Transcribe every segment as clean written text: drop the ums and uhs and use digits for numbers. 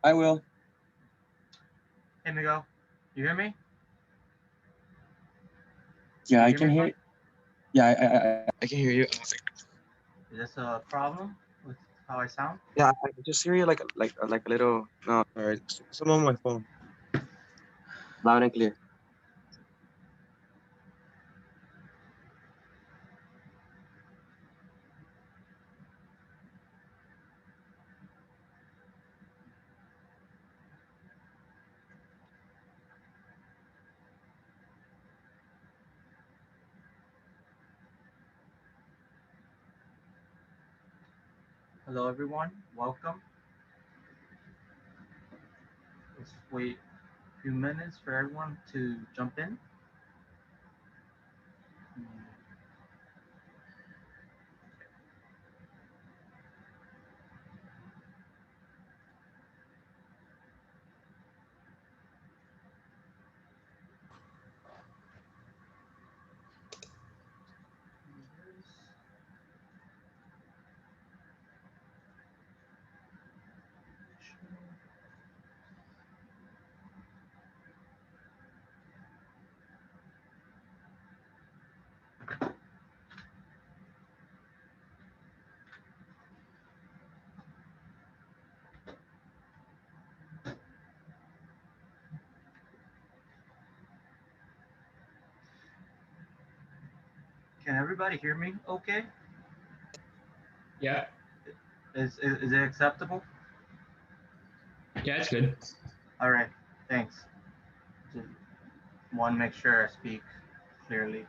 I will. Hey, Miguel, you hear me? Yeah, You I hear can me, hear. bud? Yeah, I can hear you. Is this a problem with how I sound? Yeah, I just hear you like a little. No, sorry, some on my phone. Loud and clear. Hello, everyone. Welcome. Let's wait a few minutes for everyone to jump in. Can everybody hear me okay? Yeah, Is it acceptable? yeah, it's good. All right, thanks. Just want to make sure I speak clearly.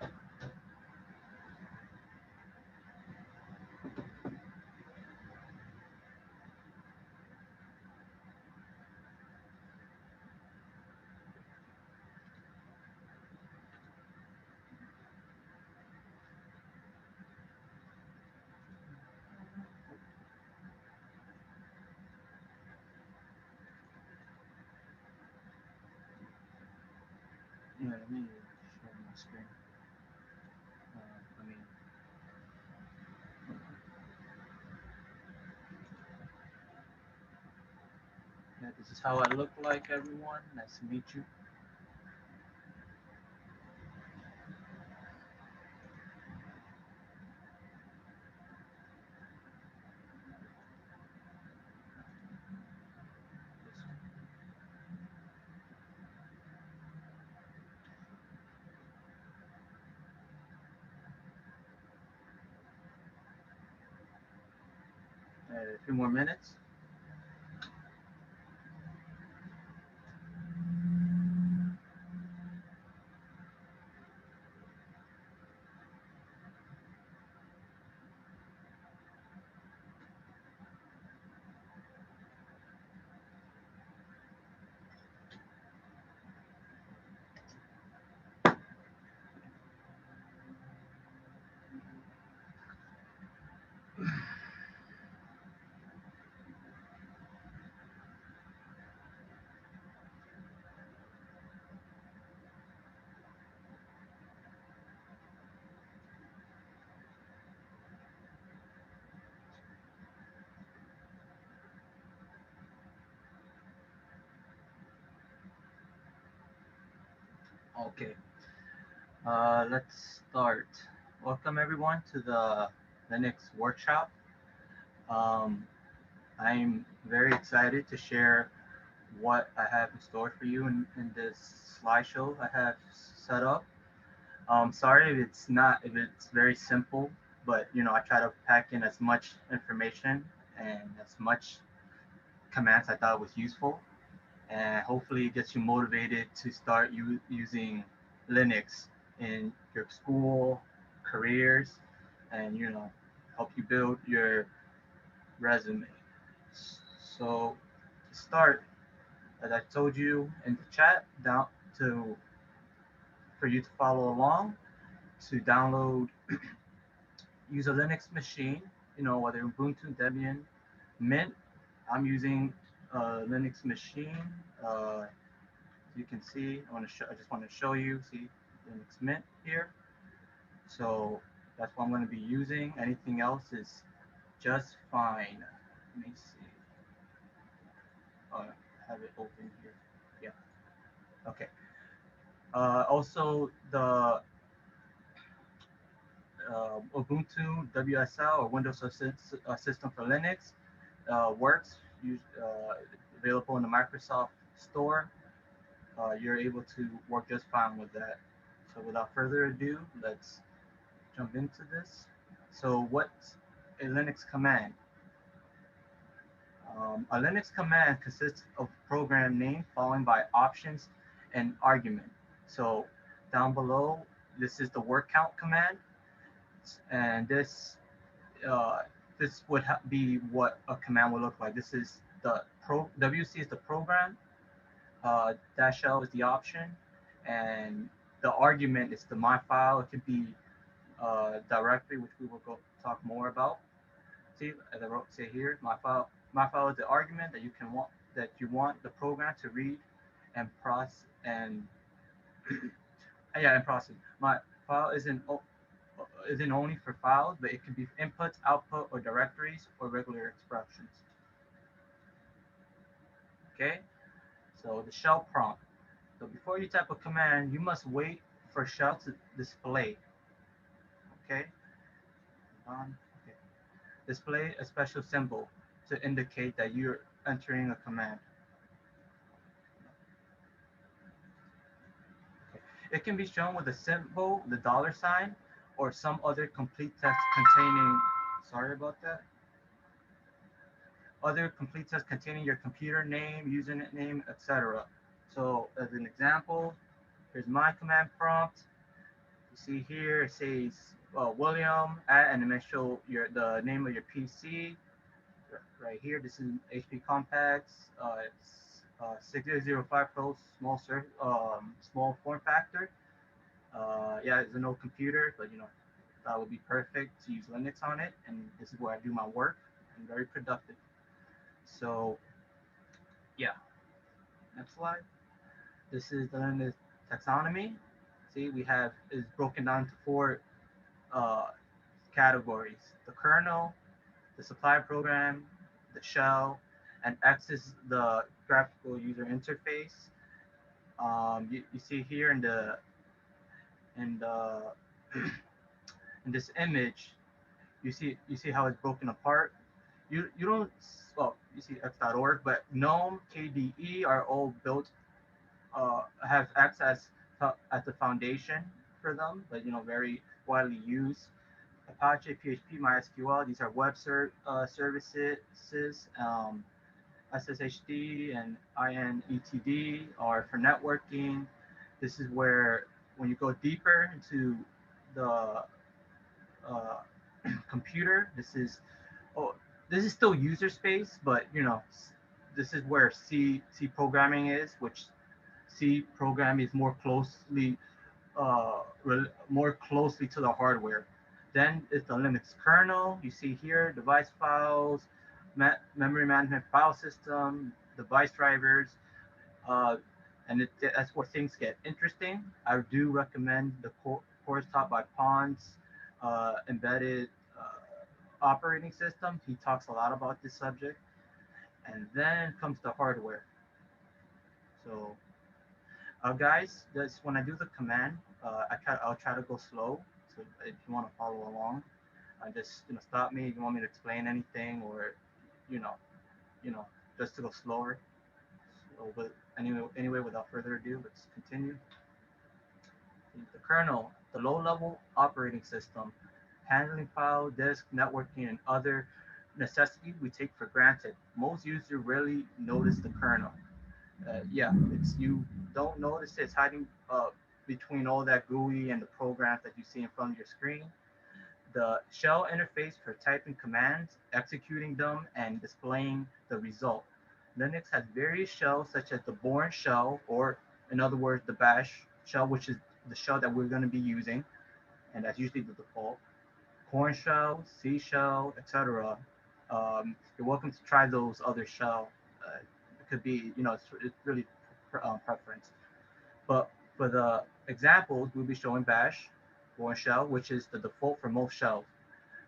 let me share my screen. I mean, yeah, this is how I look like, everyone. Nice to meet you. 2 more minutes. Okay, let's start. Welcome everyone to the Linux workshop. Um, I'm very excited to share what I have in store for you in this slideshow I have set up. Sorry if it's very simple, but I try to pack in as much information and as much commands I thought was useful, and hopefully it gets you motivated to start using Linux in your school, careers, and help you build your resume. So to start, as I told you in the chat, down to for you to follow along, to download, use a Linux machine, whether Ubuntu, Debian, Mint. I'm using a Linux machine. You can see, I just want to show you, see Linux Mint here. So that's what I'm going to be using. Anything else is just fine. Let me see. have it open here. Yeah. Okay. Also, the Ubuntu WSL or Windows System for Linux works. Available in the Microsoft Store. You're able to work just fine with that. So without further ado, let's jump into this. So what's a Linux command? A Linux command consists of program name followed by options and argument. So down below, this is the word count command, and uh, this would be what a command would look like. This is the WC is the program, dash L is the option, and the argument is the my file. It could be directory, which we will go talk more about. See, as I wrote, say here, my file. My file is the argument that you want the program to read and process and yeah, and process. My file isn't only for files, but it can be inputs, output, or directories, or regular expressions. Okay, so the shell prompt. So before you type a command, you must wait for shell to display. Okay, okay. Display a special symbol to indicate that you're entering a command. Okay. It can be shown with a symbol, the $sign, or some other complete text containing, sorry about that, other complete text containing your computer name, username, etc. So as an example, here's my command prompt. You see here, it says William, add and then show the name of your PC. Right here, this is HP Compacts. It's 6005 Pro, small form factor. Yeah, it's an old computer, but that would be perfect to use Linux on it. And this is where I do my work. I'm very productive. So yeah, next slide. This is the Linux taxonomy. See, we have is broken down to four uh, categories: the kernel, the supply program, the shell, and X is the graphical user interface. You see here in the in the in this image, you see how it's broken apart. You don't, well, you see X.org, but GNOME, KDE are all built have X as the foundation for them, but very widely used. Apache, PHP, MySQL, these are web services. SSHD and INETD are for networking. This is where, when you go deeper into the uh, computer, this is still user space, but this is where C programming is, which C programming is more closely to the hardware. Then it's the Linux kernel. You see here, device files, memory management file system, device drivers, uh, and that's where things get interesting. I do recommend the course taught by Pons, embedded operating system. He talks a lot about this subject. And then comes the hardware. So, guys, when I do the command, I'll try to go slow. So if you want to follow along, just stop me if you want me to explain anything, or you know you know just to go slower. So, but anyway, without further ado, let's continue. The kernel, the low-level operating system, handling file, disk, networking, and other necessities we take for granted. Most users rarely notice the kernel. Yeah, you don't notice it's hiding between all that GUI and the programs that you see in front of your screen. The shell interface for typing commands, executing them, and displaying the result. Linux has various shells such as the Bourne shell, or in other words, the bash shell, which is the shell that we're going to be using, and that's usually the default. Corn shell, C shell, etc. You're welcome to try those other shell. It could be, it's really preference. But for the examples, we'll be showing bash, Bourne shell, which is the default for most shells.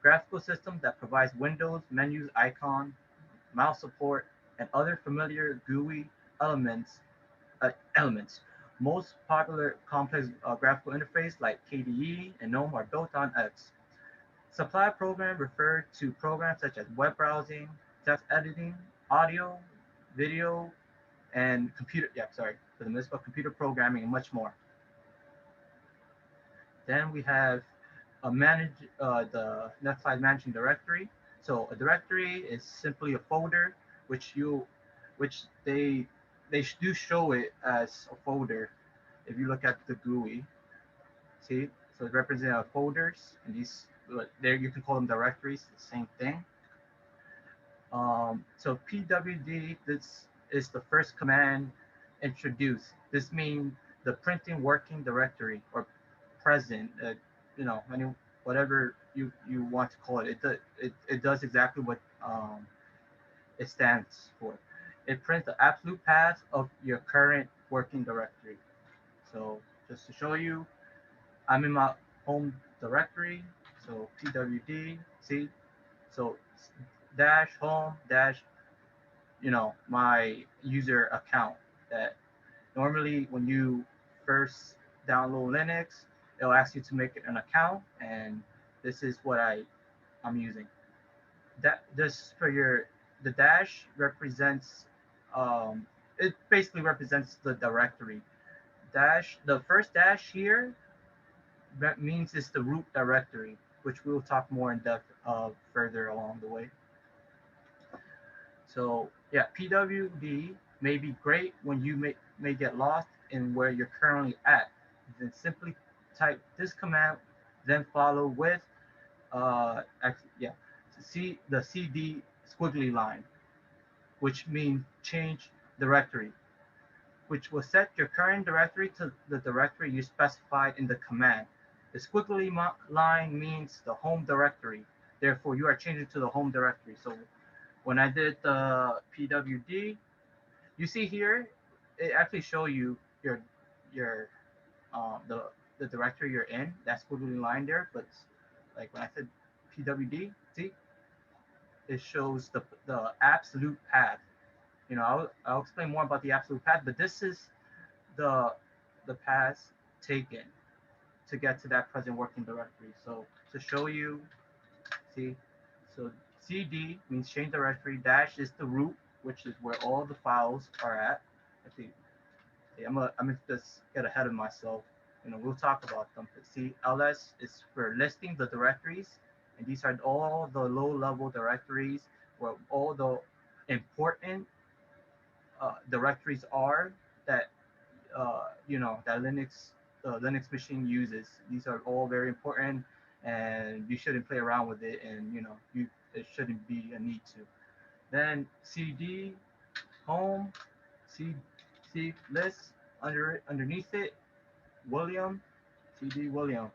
Graphical system that provides windows, menus, icon, mouse support, and other familiar GUI elements. Elements. Most popular complex graphical interface like KDE and GNOME are built on X. Supply program refer to programs such as web browsing, text editing, audio, video, and computer. Yeah, sorry, for the list of computer programming and much more. Then we have the next slide, managing directory. So a directory is simply a folder which which they do show it as a folder. If you look at the GUI, see, so it represents folders, and these there you can call them directories, the same thing. So PWD, this is the first command introduced. This means the printing working directory or present, whatever you want to call it. It does exactly what it stands for. It prints the absolute path of your current working directory. So just to show you, I'm in my home directory. So pwd, see, so dash home dash, my user account. That normally when you first download Linux, it'll ask you to make an account, and this is what I'm using. That this for your the dash represents it basically represents the directory. Dash, the first dash here, that means it's the root directory, which we'll talk more in depth further along the way. So yeah, PWD may be great when you may get lost in where you're currently at. Then simply type this command, then follow with yeah, see the CD squiggly line, which means change directory, which will set your current directory to the directory you specified in the command. The squiggly line means the home directory. Therefore, you are changing to the home directory. So when I did the PWD, you see here, it actually show you your the directory you're in. That squiggly line there, but like when I said PWD, see, it shows the absolute path. I'll explain more about the absolute path, but this is the path taken to get to that present working directory. So to show you, see, so CD means change directory, dash is the root, which is where all the files are at. Actually, I'm gonna just get ahead of myself. We'll talk about them. But see, LS is for listing the directories, and these are all the low-level directories where all the important directories are that that the Linux machine uses. These are all very important, and you shouldn't play around with it, and it shouldn't be a need to. Then CD home, C list underneath it, William, CD William.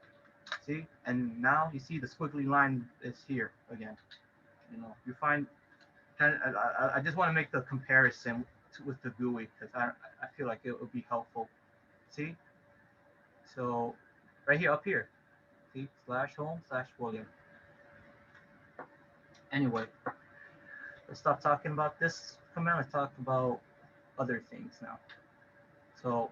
See, and now you see the squiggly line is here again. You find I just want to make the comparison with the GUI because I feel like it would be helpful. See, so right here up here, see, /home /William. Anyway, let's stop talking about this command. Let's talk about other things now. So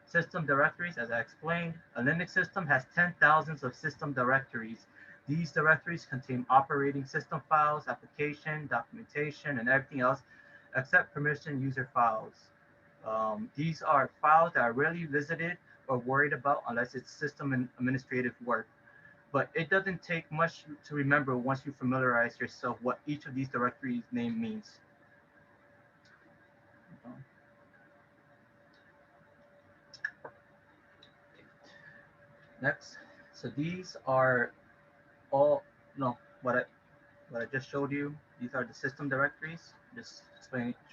system directories, as I explained, a Linux system has 10,000s of system directories. These directories contain operating system files, application, documentation, and everything else except permission user files. These are files that are rarely visited or worried about unless it's system and administrative work. But it doesn't take much to remember once you familiarize yourself what each of these directories name means. Next, so these are all what I just showed you. These are the system directories. Just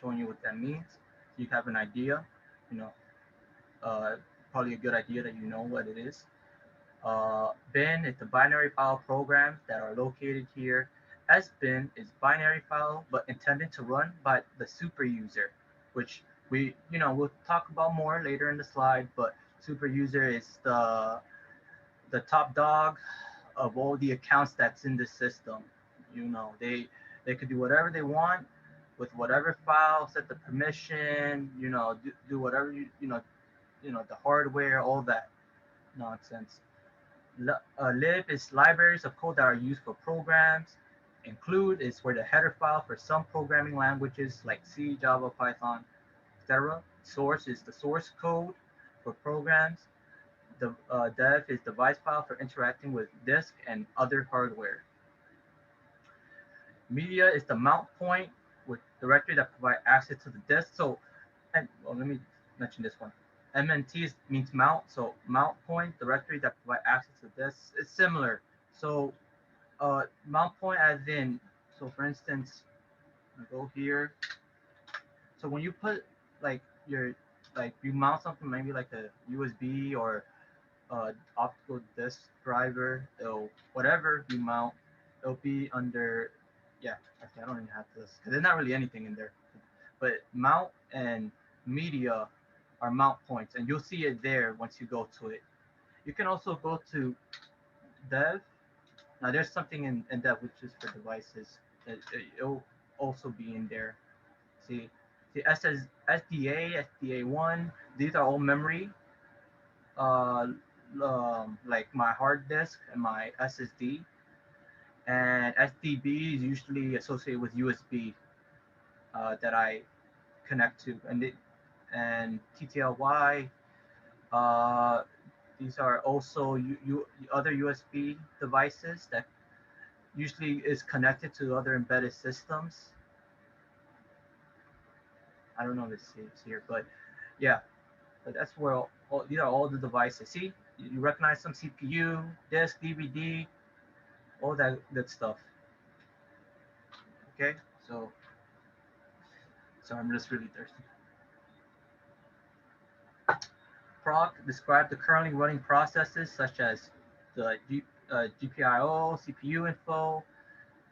showing you what that means. So you have an idea. You know, probably a good idea that you know what it is. Bin is the binary file programs that are located here. Sbin is binary file, but intended to run by the super user, which we'll talk about more later in the slide. But super user is the top dog of all the accounts that's in the system. They could do whatever they want. with whatever file, set the permission, do whatever the hardware, all that nonsense. Lib is libraries of code that are used for programs. Include is for the header file for some programming languages like C, Java, Python, etc. Source is the source code for programs. The dev is device file for interacting with disk and other hardware. Media is the mount point with directory that provide access to the disk. So, and well, let me mention this one. MNT means mount, so mount point directory that provide access to this. It's similar. So, mount point as in, so for instance, I go here. So when you put like your you mount something maybe like a USB or optical disk driver, it'll whatever you mount, it'll be under yeah. Actually, I don't even have this because there's not really anything in there. But mount and media are mount points, and you'll see it there once you go to it. You can also go to dev. Now there's something in dev which is for devices. It'll also be in there. See, the SDA, SDA1, these are all memory. Uh, like my hard disk and my SSD. And SDB is usually associated with USB that I connect to, and TTLY. Uh, these are also other USB devices that usually is connected to other embedded systems. I don't know if it's here, but yeah, but that's where these are all the devices. See, you recognize some CPU, disk, DVD, all that good stuff. Okay, so I'm just really thirsty. Proc describe the currently running processes such as the GPIO, CPU info,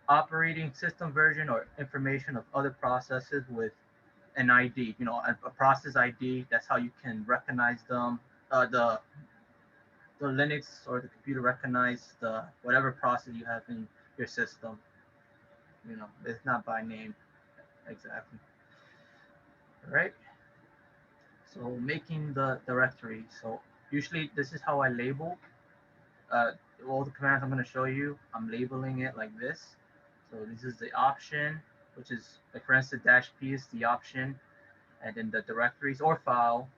operating system version, or information of other processes with an ID. A process ID. That's how you can recognize them. The Linux or the computer recognize the whatever process you have in your system. It's not by name exactly. All right. So making the directory. So usually this is how I label all the commands I'm going to show you. I'm labeling it like this. So this is the option, which is like for instance -p is the option, and then the directories or file.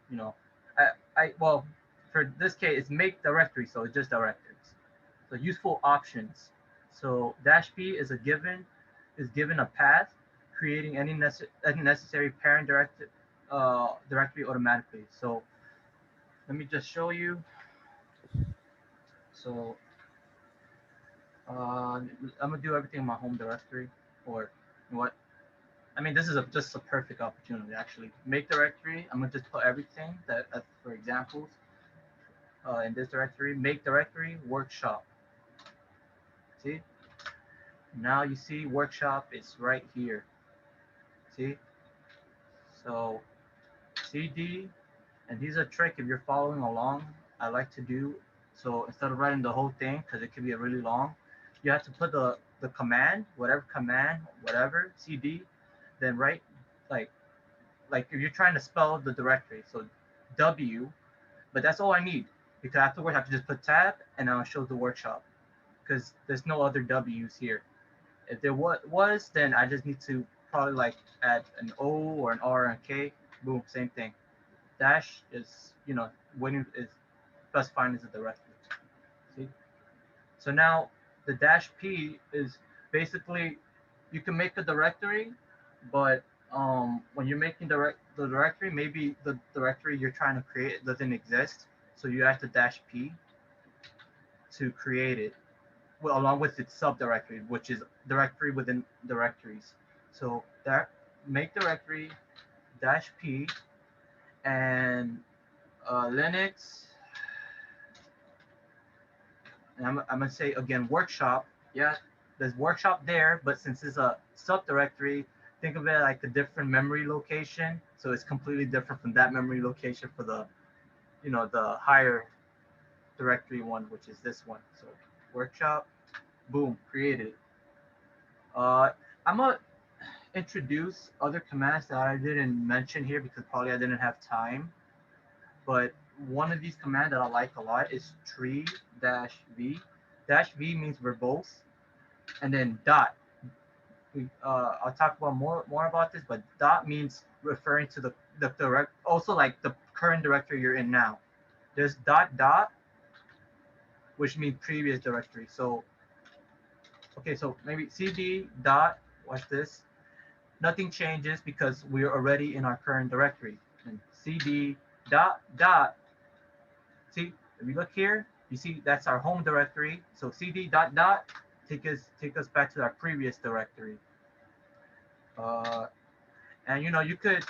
Well, for this case it's make directory, so it's just directories. So useful options. So -p is given a path, creating any necessary parent directory automatically. So let me just show you. So I'm gonna do everything in my home directory, or what? I mean, this is just a perfect opportunity actually. Make directory. I'm gonna just put everything that, for examples, in this directory. Make directory workshop. See? Now you see workshop is right here. See? So CD, and here's a trick if you're following along. I like to do so instead of writing the whole thing because it can be really long. You have to put the command, whatever CD, then write like if you're trying to spell the directory, so W, but that's all I need because afterwards I have to just put tab and I'll show the workshop because there's no other W's here. If there was, then I just need to probably like add an O or an R and K. Boom, same thing. Dash is when is specifying as a directory. See, so now the -p is basically you can make a directory, but when you're making the directory, maybe the directory you're trying to create doesn't exist, so you add the -p to create it, well, along with its subdirectory, which is directory within directories. So that make directory -p and Linux. And I'm gonna say again workshop. Yeah, there's workshop there, but since it's a subdirectory, think of it like a different memory location. So it's completely different from that memory location for the the higher directory one, which is this one. So workshop, boom, created. I'm a introduce other commands that I didn't mention here because probably I didn't have time. But one of these commands that I like a lot is tree dash v. Dash v means verbose, and then dot. I'll talk about more about this, but dot means referring to the direct, also like the current directory you're in now. There's dot dot, which means previous directory. So okay, so maybe cd dot, watch this. Nothing changes because we're already in our current directory. And cd dot dot, see, if you look here, you see that's our home directory. So cd dot dot take us back to our previous directory. And you could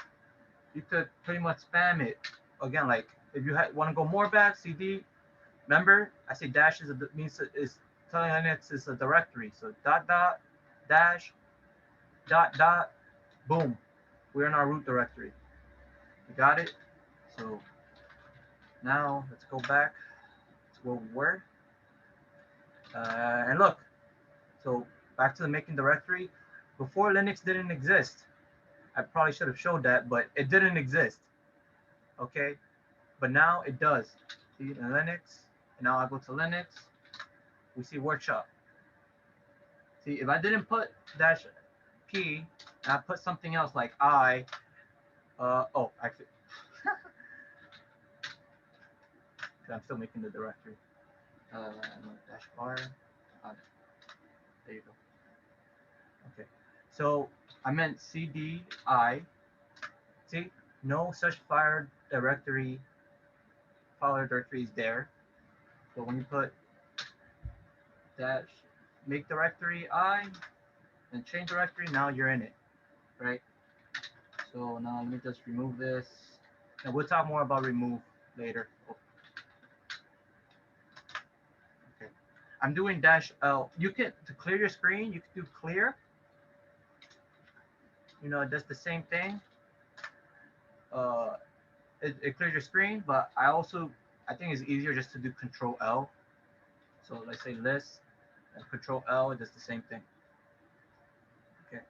pretty much spam it again. Like if you want to go more back, cd. Remember, I say dash means is telling Linux is a directory. So dot dot dash dot dot, boom, we're in our root directory. You got it? So now let's go back to where we were. And look, so back to the making directory. Before Linux didn't exist. I probably should have showed that, but it didn't exist. Okay, but now it does. See, in Linux, and now I go to Linux, we see workshop. See, if I didn't put dash p, and I put something else like I, oh, actually, I'm still making the directory. Dash bar, there you go. Okay, so I meant cd I. See, no such file directory is there. So when you put dash make directory I and change directory, now you're in it, right? So now let me just remove this, and we'll talk more about remove later. Okay, I'm doing dash L. You can, to clear your screen, you can do clear. It does the same thing. It clears your screen, but I think it's easier just to do Control L. So let's say list and Control L, it does the same thing. Okay.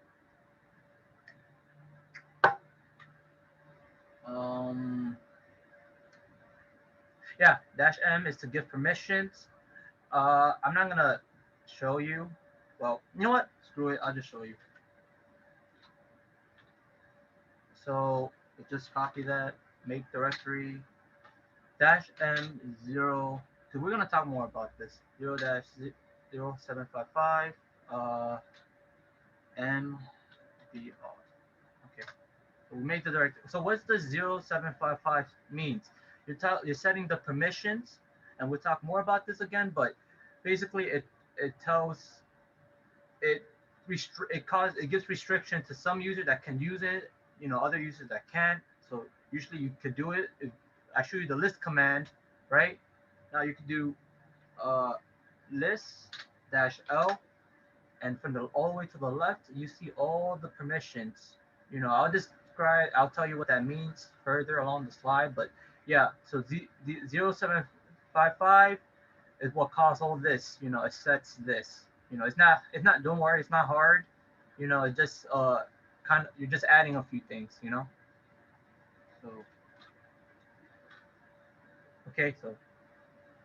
Yeah, dash M is to give permissions. I'm not gonna show you. Well, you know what? Screw it. I'll just show you. So just copy that. Make directory. Dash M 0. Because we're gonna talk more about this. 0-0755 MBR. Okay. So we make the directory. So what's the 0755 means? You're setting the permissions, and we'll talk more about this again. But basically, it tells it gives restriction to some users that can use it. Other users that can't. So usually you could do it. I show you the list command, right? Now you can do list dash L, and from all the way to the left, you see all the permissions. I'll tell you what that means further along the slide, but yeah, so the 0755 is what caused all this. It sets this. It's not, don't worry, it's not hard. It just you're just adding a few things. So okay, so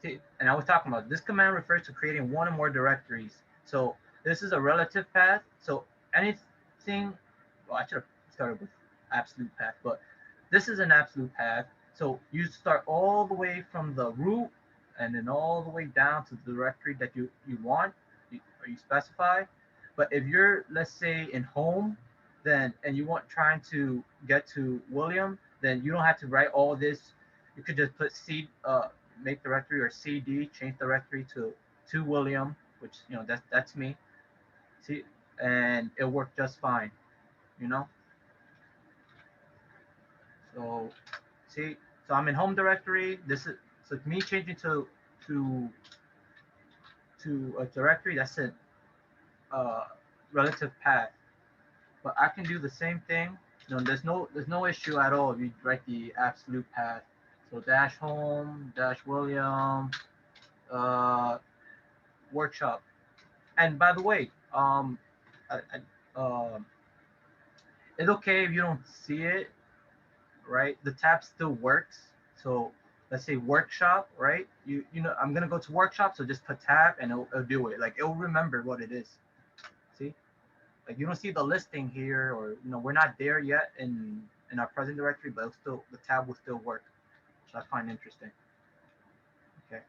see, and I was talking about this command refers to creating one or more directories. So this is a relative path. So anything, well, I should have started with absolute path, but this is an absolute path. So you start all the way from the root and then all the way down to the directory that you want, or you specify. But if you're, let's say, in home, then and you want trying to get to William, then you don't have to write all this. You could just put make directory or cd, change directory to William, which that's me. See, and it worked just fine. So see, so I'm in home directory. This is so me changing to a directory. That's a relative path. But I can do the same thing. There's no issue at all if you write the absolute path. So dash home dash William workshop. And by the way, it's okay if you don't see it, right? The tab still works. So let's say workshop, right? You know, I'm gonna go to workshop, so just put tab and it'll do it. Like it'll remember what it is. See, like you don't see the listing here, or you know, we're not there yet in our present directory, but it'll still, the tab will still work, which I find interesting. Okay.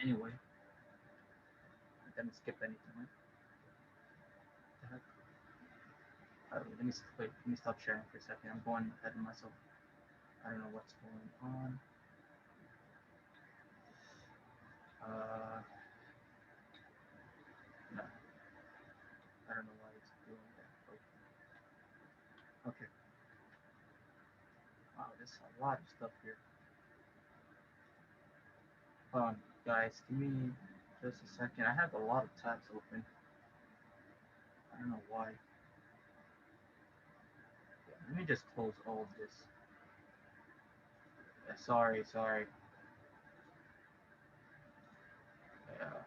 Anyway, I didn't skip anything. Right? The heck? Let me wait. Let me stop sharing for a second. I'm going ahead of myself. I don't know what's going on. No, I don't know why it's doing that. Okay. Wow, there's a lot of stuff here. Guys, give me just a second. I have a lot of tabs open. I don't know why. Yeah, let me just close all of this. Yeah, sorry. Yeah,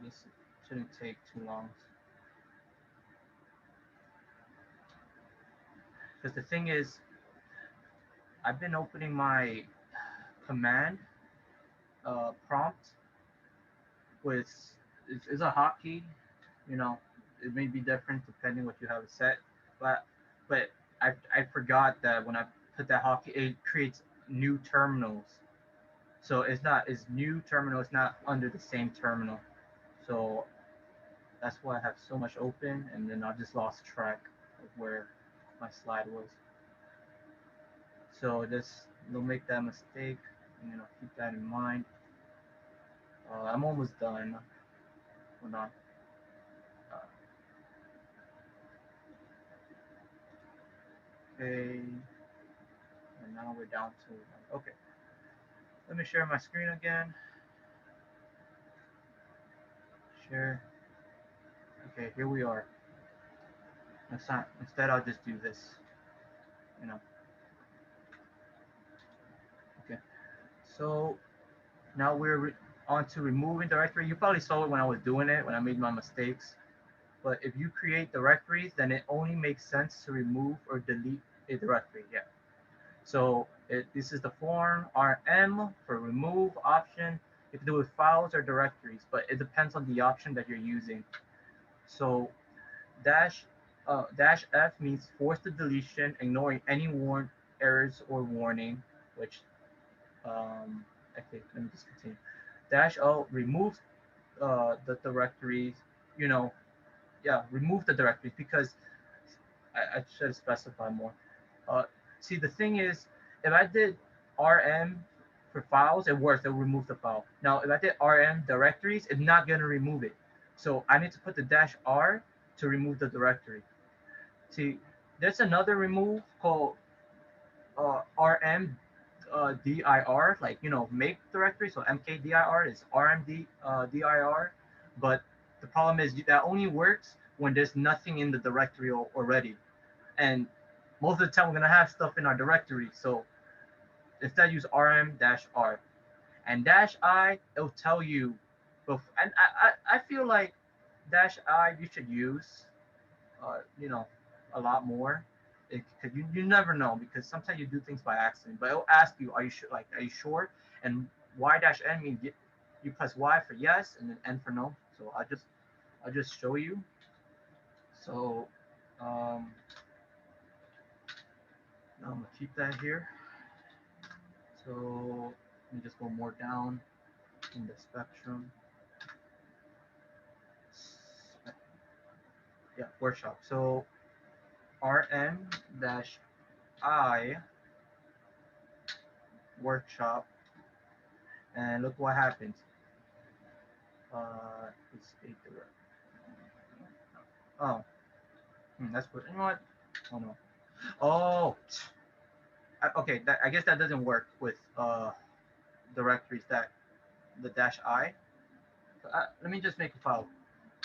this shouldn't take too long. Because the thing is, I've been opening my command prompt with, it's a hotkey. You know, it may be different depending what you have it set, but I forgot that when I put that hotkey, it creates new terminals. So it's new terminal. It's not under the same terminal. So that's why I have so much open, and then I just lost track of where my slide was. So just don't make that mistake. You know, keep that in mind. I'm almost done. Hold on. Okay. And now we're down to, okay. Let me share my screen again. Share. Okay, here we are. Instead, I'll just do this. You know. Okay. So now we're on to removing directory. You probably saw it when I was doing it, when I made my mistakes. But if you create directories, then it only makes sense to remove or delete a directory. Yeah. So this is the form RM for remove option. You can do it with files or directories, but it depends on the option that you're using. So dash F means force the deletion, ignoring any errors or warning, which okay, let me just continue. Dash O removes the directories, you know, yeah, remove the directories, because I should specify more. See, the thing is, if I did RM for files, it works. It'll remove the file. Now, if I did RM directories, it's not going to remove it. So I need to put the dash R to remove the directory. See, there's another remove called RM dir, like, you know, make directory. So mkdir is rmd dir, but the problem is that only works when there's nothing in the directory already, and most of the time we're gonna have stuff in our directory. So instead use rm-r and dash I. It'll tell you, and I feel like dash I you should use, you know, a lot more. Because you never know, because sometimes you do things by accident. But it'll ask you, are you sure? Like, are you sure? And y-n means you press Y for yes, and then N for no. So I'll just show you. So now I'm gonna keep that here. So let me just go more down in the spectrum. Yeah, workshop. So RM-I workshop, and look what happens. It's a direct. Oh, that's what. You know what? Oh no. Oh, okay. I guess that doesn't work with directories that the dash I. So, let me just make a file.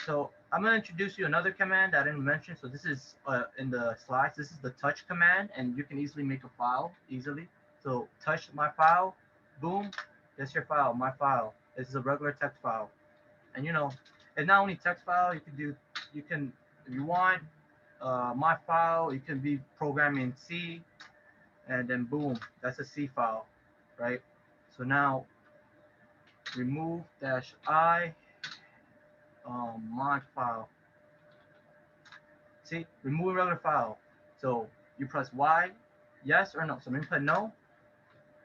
So I'm gonna introduce you another command that I didn't mention. So this is in the slides. This is the touch command, and you can easily make a file easily. So touch my file, boom, that's your file, my file. This is a regular text file. And you know, it's not only text file, you can, if you want, my file, you can be programming C, and then boom, that's a C file, right? So now remove dash I, mod file. See, remove regular file. So you press Y, yes or no. So I'm gonna put no,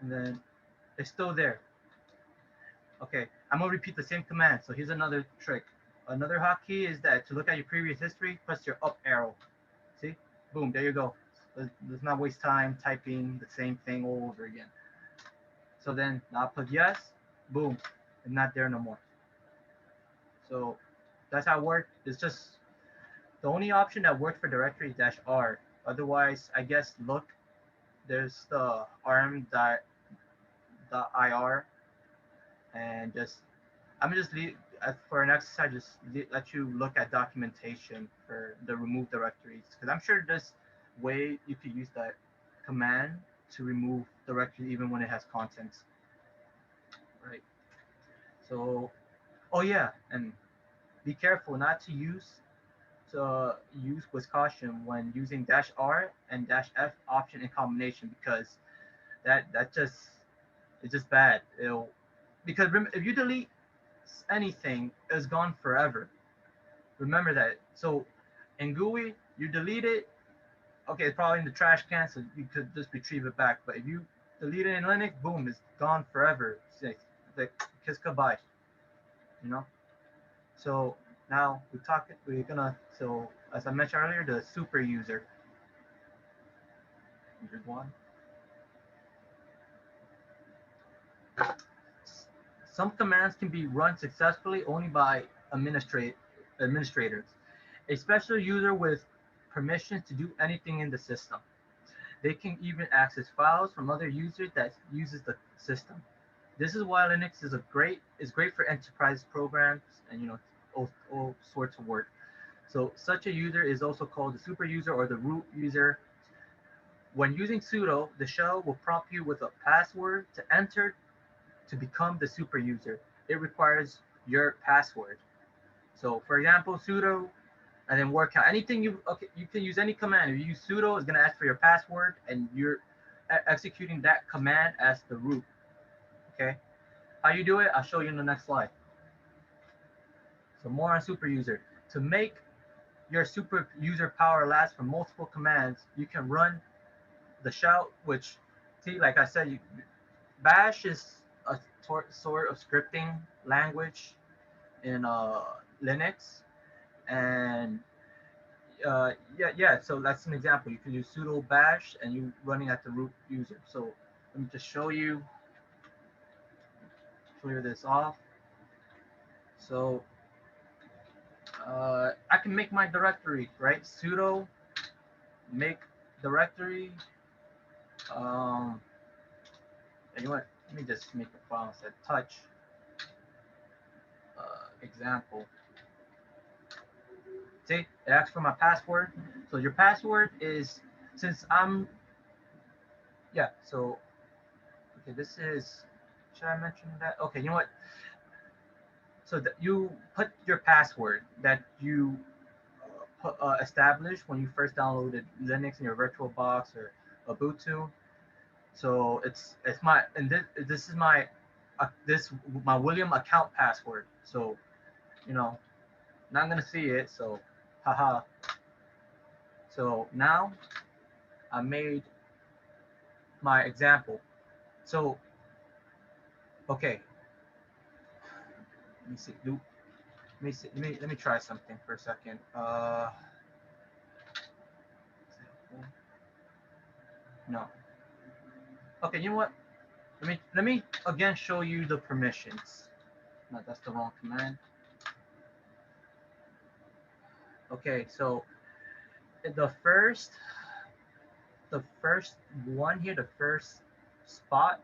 and then it's still there. Okay, I'm gonna repeat the same command. So here's another trick. Another hotkey is that to look at your previous history, press your up arrow. See, boom, there you go. Let's not waste time typing the same thing all over again. So then now I put yes, boom, it's not there no more. So that's how it worked. It's just the only option that worked for directory is -R. Otherwise, I guess look, there's the rm.ir, and just I'm gonna just leave for an exercise. Just let you look at documentation for the remove directories, because I'm sure there's way you could use that command to remove directory even when it has contents, right? So, oh yeah, and be careful not to use with caution when using -R and -F option in combination, because that just it's just bad. It'll, because if you delete anything, it's gone forever. Remember that. So in GUI, you delete it, okay, it's probably in the trash can, so you could just retrieve it back. But if you delete it in Linux, boom, it's gone forever. It's like kiss goodbye, you know. So now we're gonna, so as I mentioned earlier, the super user. User one. Some commands can be run successfully only by administrators, a special user with permission to do anything in the system. They can even access files from other users that uses the system. This is why Linux is great for enterprise programs and all sorts of work. So such a user is also called the super user or the root user. When using sudo, the shell will prompt you with a password to enter to become the super user. It requires your password. So for example, sudo and then word count. Anything you can use any command. If you use sudo, it's gonna ask for your password, and you're executing that command as the root. Okay, how you do it? I'll show you in the next slide. So more on super user. To make your super user power last for multiple commands, you can run the shell, which, see, like I said, Bash is a sort of scripting language in Linux, and yeah. So that's an example. You can use sudo bash, and you running at the root user. So let me just show you. Clear this off. So I can make my directory, right? Sudo make directory. And you want? Let me just make a file that said touch example. See, it asks for my password. So your password is, since I'm, yeah, so, okay, this is, should I mention that? Okay, you know what? So that you put your password that you established when you first downloaded Linux in your VirtualBox or Ubuntu. So it's my, and this is my my William account password. So, not gonna see it. So, haha. So now I made my example. So, okay. Let me see. Let me see. Let me try something for a second. No. Okay. You know what? Let me again show you the permissions. No, that's the wrong command. Okay. So the first one here, the first spot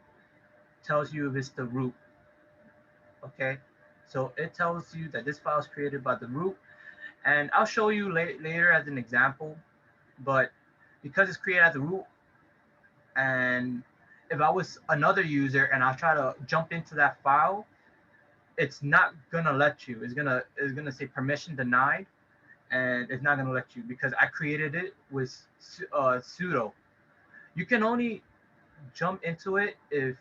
tells you if it's the root. Okay. So it tells you that this file is created by the root, and I'll show you later as an example, but because it's created as the root, and if I was another user and I try to jump into that file, it's not gonna let you. It's gonna say permission denied, and it's not gonna let you because I created it with sudo. You can only jump into it if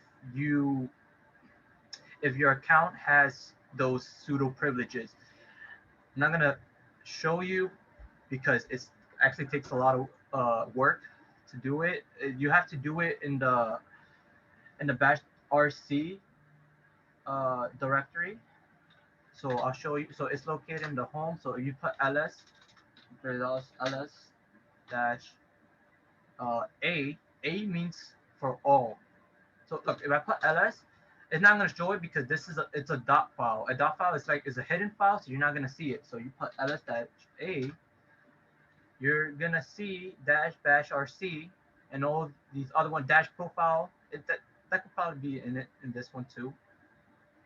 your account has those sudo privileges. I'm not gonna show you because it's actually takes a lot of work to do it. You have to do it in the bash rc directory. So I'll show you. So it's located in the home. So if you put ls, there's also ls dash a means for all. So look, if I put ls, it's not going to show it because it's a dot file. A dot file is a hidden file, so you're not going to see it. So you put ls dash a, you're going to see dash bash rc and all these other one dash profile. That could probably be in this one too.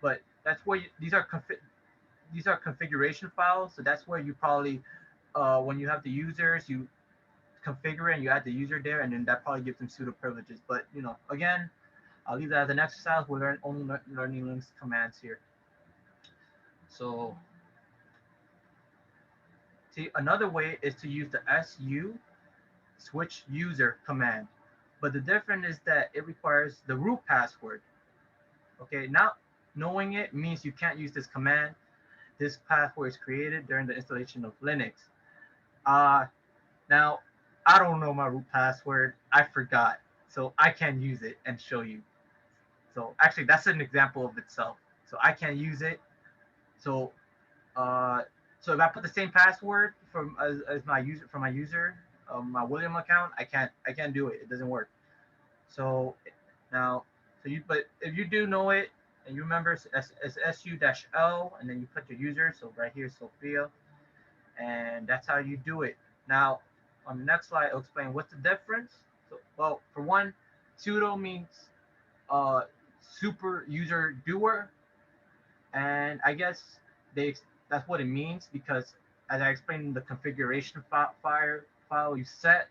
But that's where these are configuration files. So that's where you probably when you have the users, you configure it and you add the user there, and then that probably gives them pseudo privileges. But again, I'll leave that as an exercise. We're learning Linux commands here. So see, another way is to use the su switch user command. But the difference is that it requires the root password. Okay, not knowing it means you can't use this command. This password is created during the installation of Linux. Now, I don't know my root password. I forgot. So I can use it and show you. So actually, that's an example of itself. So I can't use it. So so if I put the same password as my user for my user, my William account, I can't do it. It doesn't work. So now, but if you do know it and you remember it's su-l and then you put your user. So right here, Sophia, and that's how you do it. Now, on the next slide, I'll explain what's the difference. So, well, for one, sudo means super user doer, and I guess that's what it means because as I explained in the configuration file, you set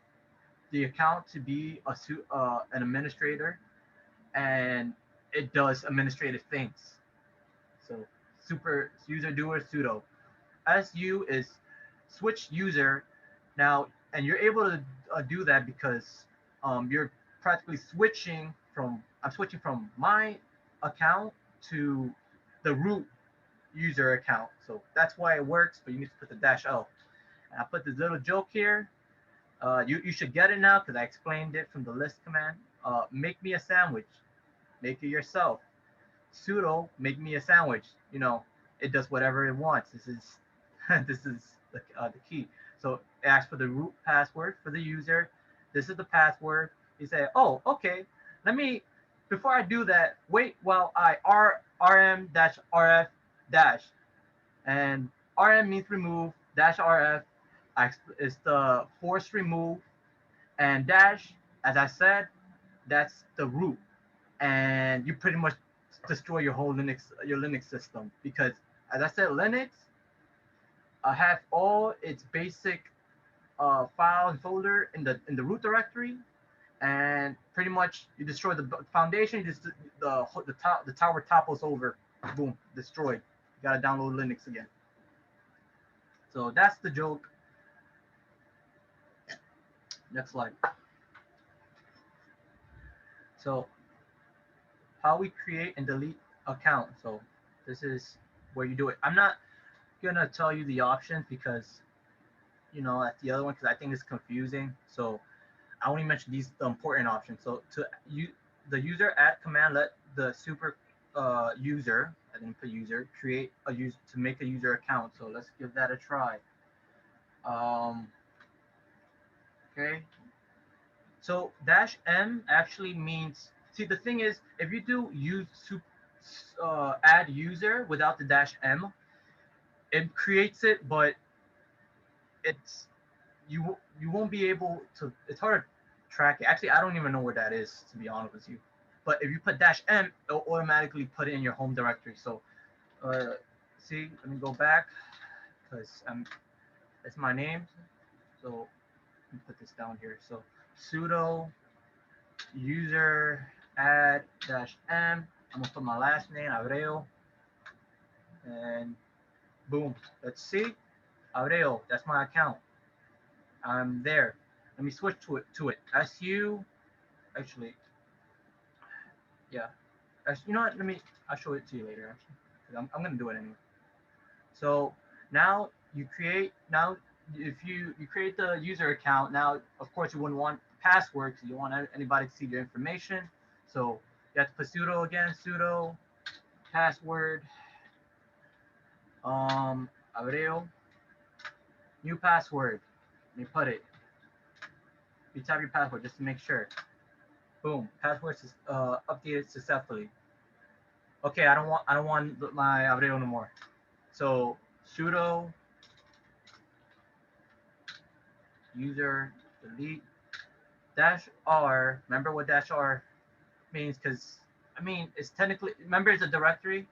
the account to be an administrator, and it does administrative things. So super user doer sudo. Su is switch user. Now, and you're able to do that because you're practically I'm switching from my account to the root user account. So that's why it works, but you need to put the dash O. And I put this little joke here. You should get it now because I explained it from the list command. Make me a sandwich. Make it yourself. Sudo, make me a sandwich. It does whatever it wants. This is this is the key. So it asks for the root password for the user. This is the password. You say, oh, okay. Before I do that, wait while I rm dash rf dash, and rm means remove, dash rf is the force remove, and dash, as I said, that's the root, and you pretty much destroy your Linux system because, as I said, Linux have all its basic file and folder in the root directory, and pretty much you destroy the foundation. The tower topples over, boom, destroyed. You gotta download Linux again. So that's the joke. Next slide. So how we create and delete account. So this is where you do it. I'm not gonna tell you the options because at the other one because I think it's confusing. So I only mention the important options. So the user add command, let the super user, I didn't put user, create a user to make a user account. So let's give that a try. Okay. So dash M actually means, see, the thing is, if you do add user without the dash M, it creates it, but you won't be able to. It's hard to track it. Actually, I don't even know where that is, to be honest with you. But if you put dash M, it'll automatically put it in your home directory. So, see, let me go back because it's my name. So let me put this down here. So sudo user add dash M. I'm gonna put my last name, Abreu, and boom. Let's see, Abreu. That's my account. I'm there. Let me switch to it. SU. Actually, yeah. You know what? I'll show it to you later. Actually, 'cause I'm gonna do it anyway. So now you create. Now if you create the user account, now of course you wouldn't want password because you want anybody to see your information. So you have to put sudo again, sudo password, Abreu, new password. Let me put it. You type your password just to make sure. Boom, password is updated successfully. Okay, I don't want my Abreu no more. So sudo user delete dash R. Remember what dash R means? Because I mean it's technically, remember it's a directory.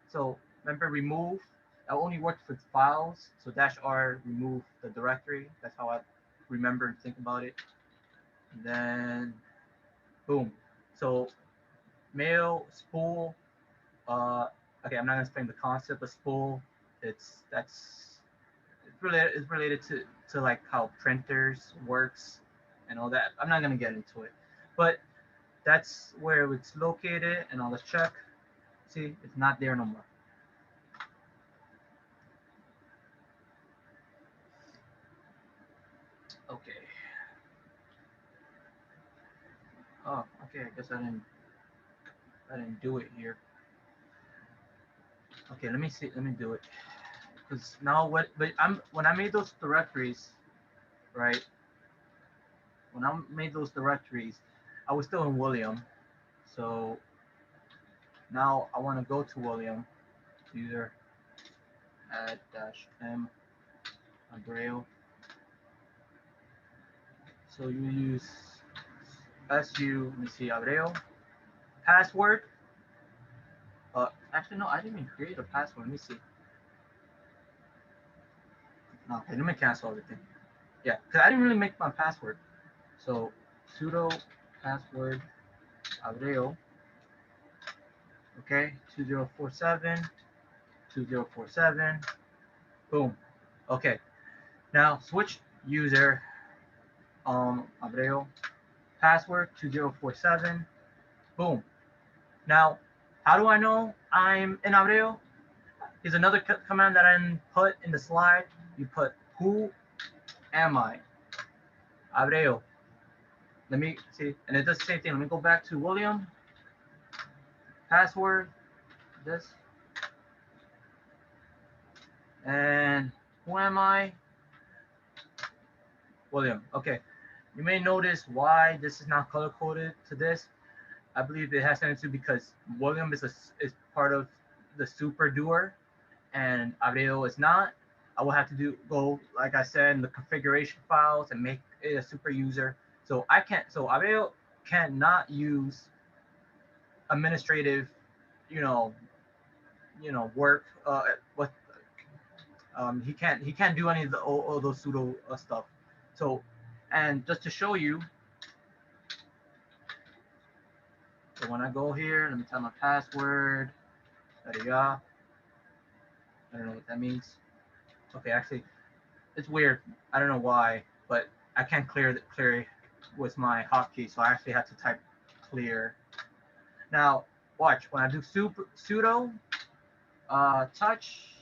So remember remove. That only works for files. So dash R remove the directory. That's how I remember and think about it. And then boom. So mail spool. Okay, I'm not gonna explain the concept of spool. It's related to like how printers works and all that. I'm not gonna get into it, but that's where it's located. And I'll just check. See, it's not there no more. Okay. Oh, okay. I guess I didn't do it here. Okay, let me see. Let me do it. Because now when I made those directories, right? When I made those directories, I was still in William. So now I want to go to William. User add dash M Abreu. So you use SU, let me see, Abreu. Password. Actually, no, I didn't even create a password. Let me see. Okay, let me cancel everything. Yeah, because I didn't really make my password. So sudo password Abreu. Okay, 2047, 2047. Boom. Okay. Now switch user Abreu. Password 2047. Boom. Now, how do I know I'm in Abreu? Here's another command that I didn't put in the slide. You put who am I? Abreu. Let me see, and it does the same thing. Let me go back to William. Password, this. And who am I? William. Okay. You may notice why this is not color coded to this. I believe it has something to do because William is part of the super doer and Abreu is not. I will have to go, like I said, in the configuration files and make it a super user. So Abreu cannot use administrative, you know, work. What he can't do any of all those pseudo stuff. So, and just to show you, so when I go here, let me tell my password. There you go. I don't know what that means. Okay, actually, it's weird. I don't know why, but I can't clear with my hotkey, so I actually have to type clear. Now, watch when I do sudo touch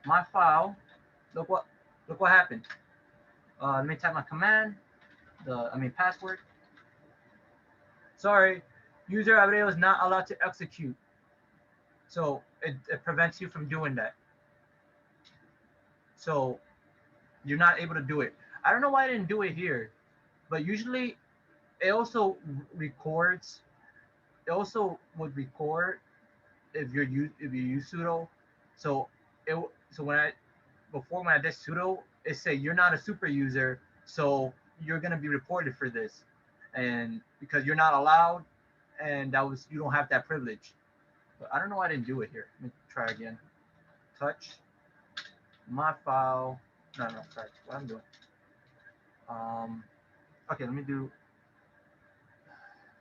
my file. Look what happened. Let me type my command. Password. Sorry, user Abreu is not allowed to execute. So it prevents you from doing that. So you're not able to do it. I don't know why I didn't do it here, but usually it also records. It also would record if you use sudo. So when I did sudo, it said you're not a super user, so you're gonna be reported for this, and because you're not allowed, and you don't have that privilege. But I don't know why I didn't do it here. Let me try again. Touch my file. No, sorry. What I'm doing. Okay, let me do.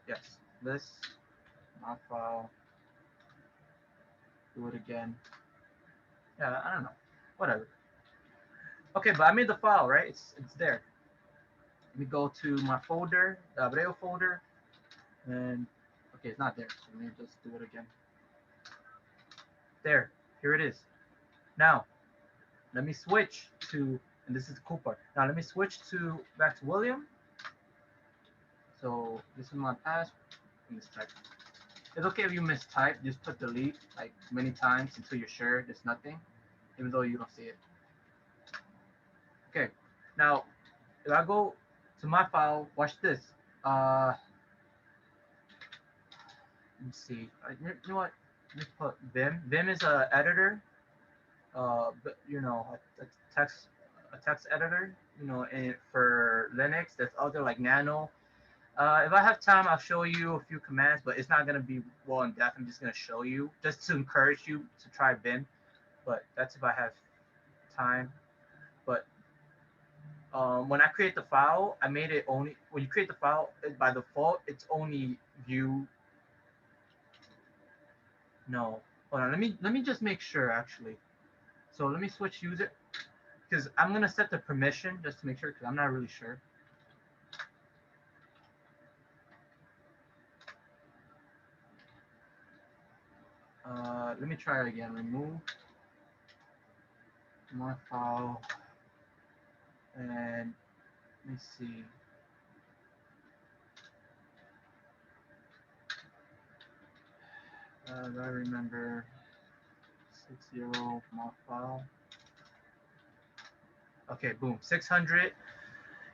Yes, this My file. Do it again. Yeah, I don't know. Whatever. Okay, but I made the file, right? It's there. Let me go to my folder, the Abreu folder, and okay, it's not there. So let me just do it again. There, here it is. Now, let me switch to, and this is the cool part. Now let me switch to back to William. So this is my pass. Mistype. It's okay if you mistype. Just put delete like many times until you're sure there's nothing, even though you don't see it. Okay. Now, if I go to my file, watch this. Let me see. You know what? Let me put Vim. Vim is a editor. But you know, a text editor. You know, and for Linux, there's other like Nano. If I have time, I'll show you a few commands, but it's not gonna be well in depth. I'm just gonna show you just to encourage you to try Vim. But that's if I have time. But when I create the file, I made it only when you create the file by default, it's only view. No, hold on. Let me just make sure actually. So let me switch user because I'm gonna set the permission just to make sure because I'm not really sure. Let me try it again. Remove my file and let me see. I remember 60 my file. Okay, boom, 600.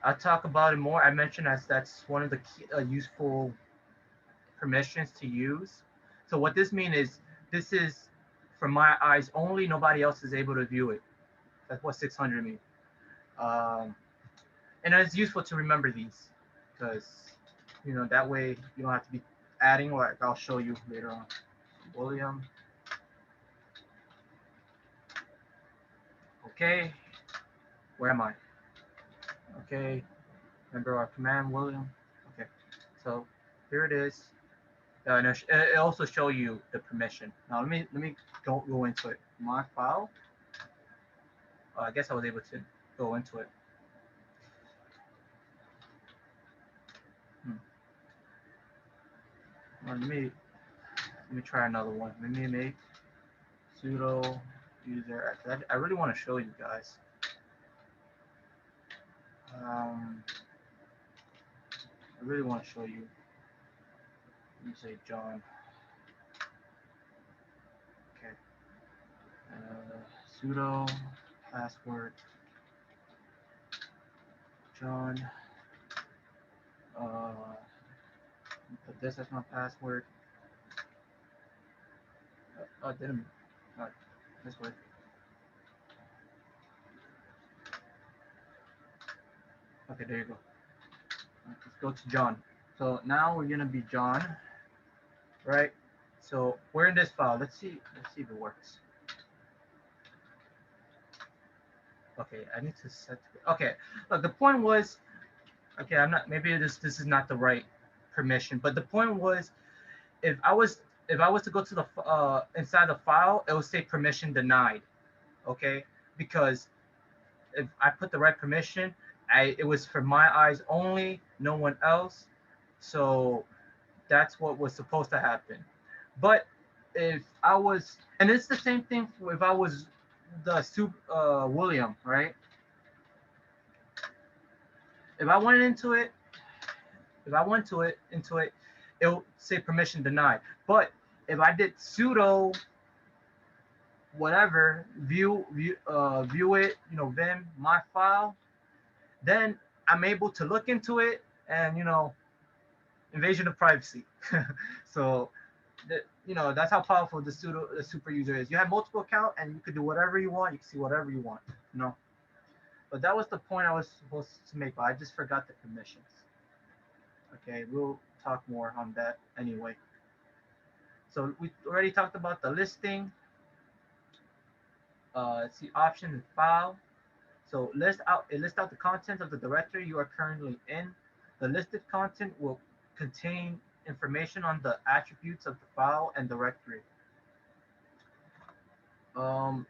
I'll talk about it more. I mentioned that's one of the key, useful permissions to use. So what this means is this is for my eyes only. Nobody else is able to view it. That's what 600 means. And it's useful to remember these because you know that way you don't have to be adding. Like I'll show you later on. William. Okay. Where am I? Okay. Remember our command, William. Okay. So here it is. And it also show you the permission. Now let me go into it. My file. I guess I was able to go into it. Well, let me try another one. Let me make sudo user. I really want to show you guys. I really want to show you. Let me say John. Okay. Sudo password John. Put this as my password. Oh, didn't. Not this way. Okay, there you go. Let's go to John. So now we're gonna be John, right? So we're in this file. Let's see if it works. Okay, I need to set. Okay, look. The point was, okay, I'm not. Maybe this is not the right permission, but the point was, if I was to go to the inside the file, it will say permission denied. Okay, because if I put the right permission, it was for my eyes only, no one else. So that's what was supposed to happen. But if I was, and it's the same thing if I was the William, right? If I went into it, it'll say permission denied. But if I did sudo whatever view it, you know, Vim my file, then I'm able to look into it and you know invasion of privacy. So you know that's how powerful the super user is. You have multiple accounts and you could do whatever you want. You can see whatever you want. You know. But that was the point I was supposed to make. But I just forgot the permissions. Okay, we'll talk more on that anyway. So we already talked about the listing. Let's see option and file. So it lists out the content of the directory you are currently in. The listed content will contain information on the attributes of the file and directory. Um,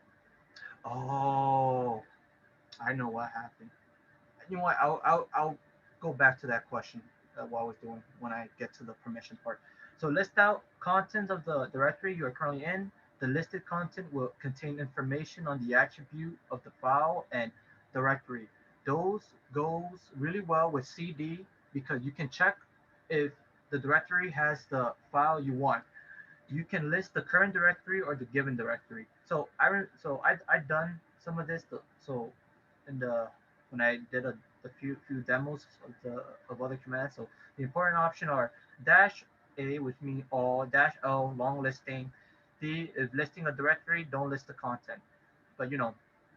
oh, I know what happened. You know what? I'll go back to that question what I was doing when I get to the permission part. So list out content of the directory you are currently in. The listed content will contain information on the attribute of the file and directory. Those goes really well with CD because you can check if the directory has the file you want. You can list the current directory or the given directory. So I've done some of this. So in the when I did a few demos of the of other commands. So the important option are dash A, which means all, dash L, long listing. D is listing a directory, don't list the content. But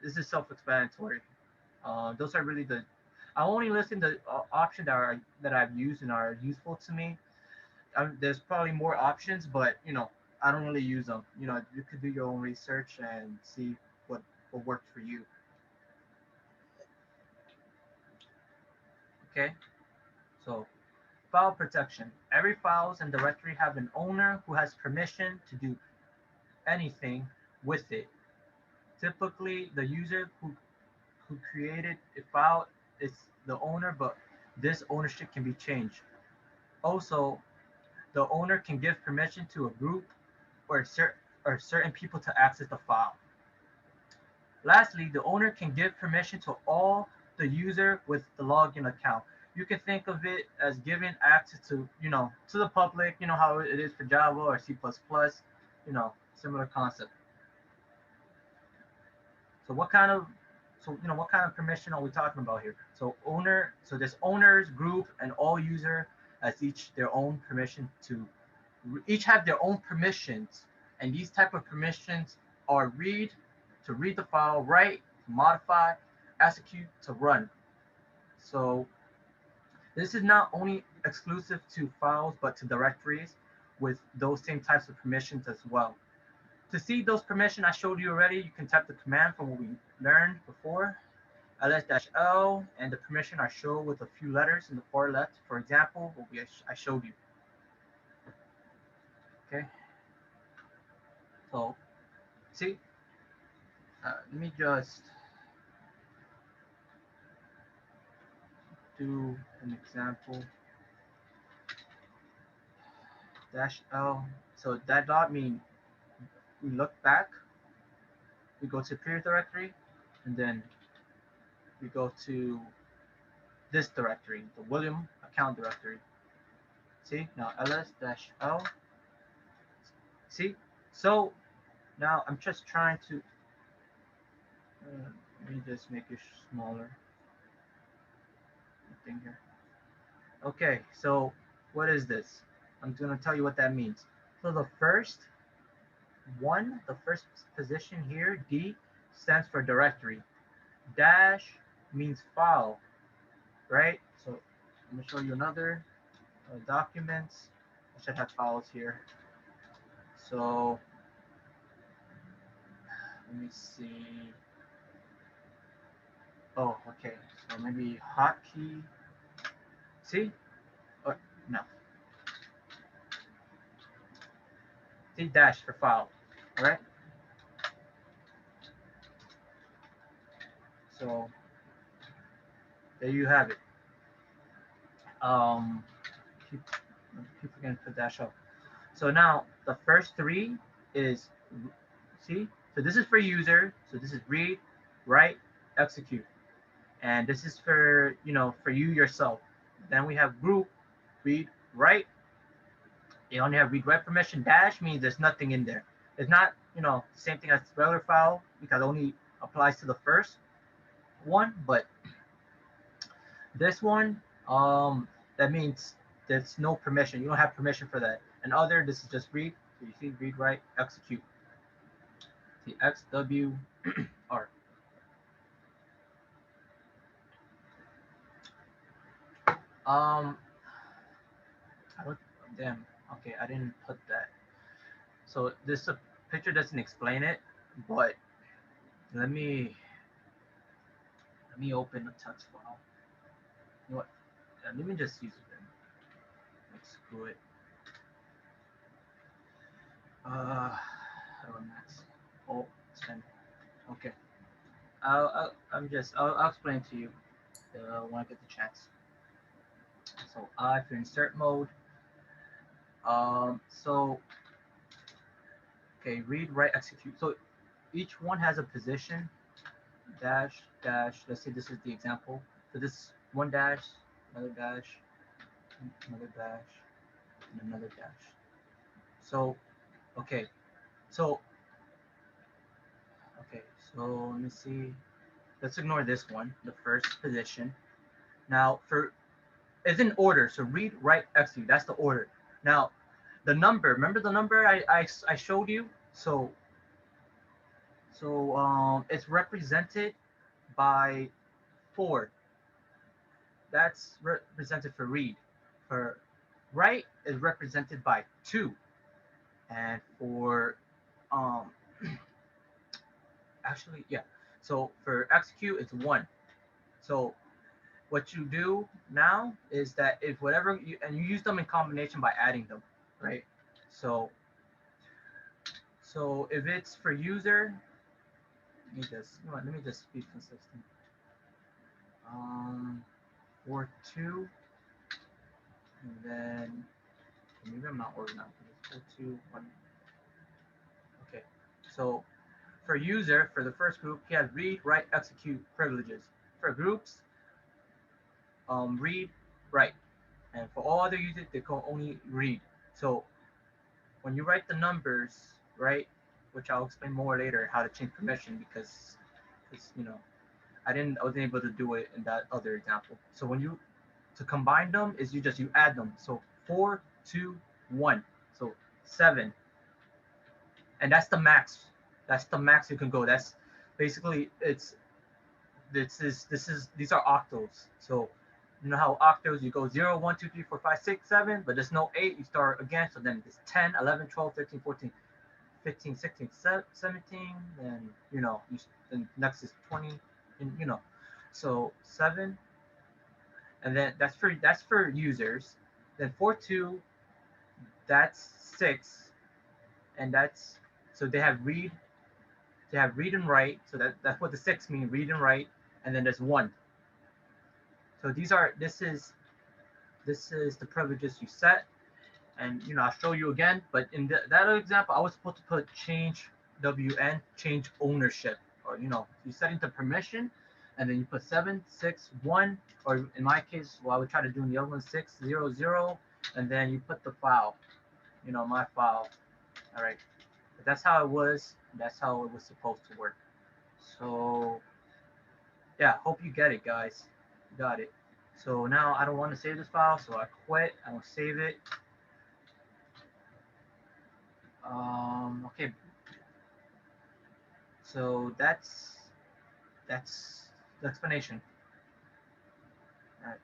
this is self-explanatory. Those are really the I'm only listing the option that I've used and are useful to me. There's probably more options, but I don't really use them. You could do your own research and see what works for you. Okay, so file protection. Every files and directory have an owner who has permission to do anything with it. Typically, the user who created a file is the owner, but this ownership can be changed. Also, the owner can give permission to a group or certain people to access the file. Lastly, the owner can give permission to all the user with the login account. You can think of it as giving access to the public, how it is for Java or C++, similar concept. So what kind of permission are we talking about here? So this owners, group, and all user has each their own permission to each have their own permissions, and these type of permissions are to read the file, write, to modify, execute, to run. So this is not only exclusive to files, but to directories with those same types of permissions as well. To see those permissions I showed you already, you can type the command from what we learned before, ls-l, and the permission I show with a few letters in the far left. For example, I showed you. Okay. So, see, let me just do an example. -L. So that dot means we look back, we go to previous directory, and then we go to this directory, the William account directory. See, now ls-l. See, so now I'm just trying to, let me just make it smaller. Thing here. Okay, so what is this? I'm going to tell you what that means. So the first position here, D, stands for directory. Dash means file, right? So I'm going to show you another documents. I should have files here. So let me see. Oh, okay. So maybe hotkey. See? Oh, no. See, dash for file. All right. So there you have it. Keep forgetting to put dash up. So now the first three is, see, so this is for user. So this is read, write, execute, and this is for for you yourself. Then we have group, read, write. They only have read, write permission. Dash means there's nothing in there. It's not same thing as regular file because it only applies to the first one, but this one that means there's no permission. You don't have permission for that. And other, this is just read. So you see read, write, execute. See X, W, R. Damn. Okay, I didn't put that. So this picture doesn't explain it, but let me open a text file. You know what? Let me just use it then. Let's screw it. Oh, max. Oh, 10. Okay. I'll explain to you when I get the chance. So for insert mode, so okay, read, write, execute. So each one has a position, dash, dash. Let's say this is the example. So this one dash, another dash, another dash, and another dash. So okay, so okay, so let me see. Let's ignore this one, the first position. Now for it's in order. So read, write, execute. That's the order. Now the number. Remember the number I showed you. So it's represented by 4. That's represented for read. For write is represented by 2, and for um actually yeah. So for execute it's 1. So what you do now is that if whatever you and you use them in combination by adding them, right? So so if it's for user, let me just be consistent. For 2, and then maybe I'm not organized. It's 4, 2, 1. Okay. So for user, for the first group, he has read, write, execute privileges. For groups, read, write. And for all other users, they can only read. So when you write the numbers, right, which I'll explain more later how to change permission because I wasn't able to do it in that other example. So when you to combine them is you add them. So 4, 2, 1. So 7. And that's the max. That's the max you can go. That's basically these are octals. So you know how octals you go 0, 1, 2, 3, 4, 5, 6, 7, but there's no 8. You start again. So then it's 10, 11, 12, 13, 14, 15, 16, 17. Then then next is 20, and so 7, and then that's for users. Then 4, 2, that's 6, and that's so they have read and write. So that's what the 6 mean, read and write, and then there's 1. So this is the privileges you set, and I'll show you again. But in that other example, I was supposed to put change WN, change ownership, or you setting the permission, and then you put 7, 6, 1, or in my case, what I would try to do in the other one, 6, 0, 0, and then you put the file, my file. All right, but that's how it was. That's how it was supposed to work. So yeah, hope you get it, guys. You got it. So now I don't want to save this file, so I quit. I don't save it. Okay. So that's the explanation. All right.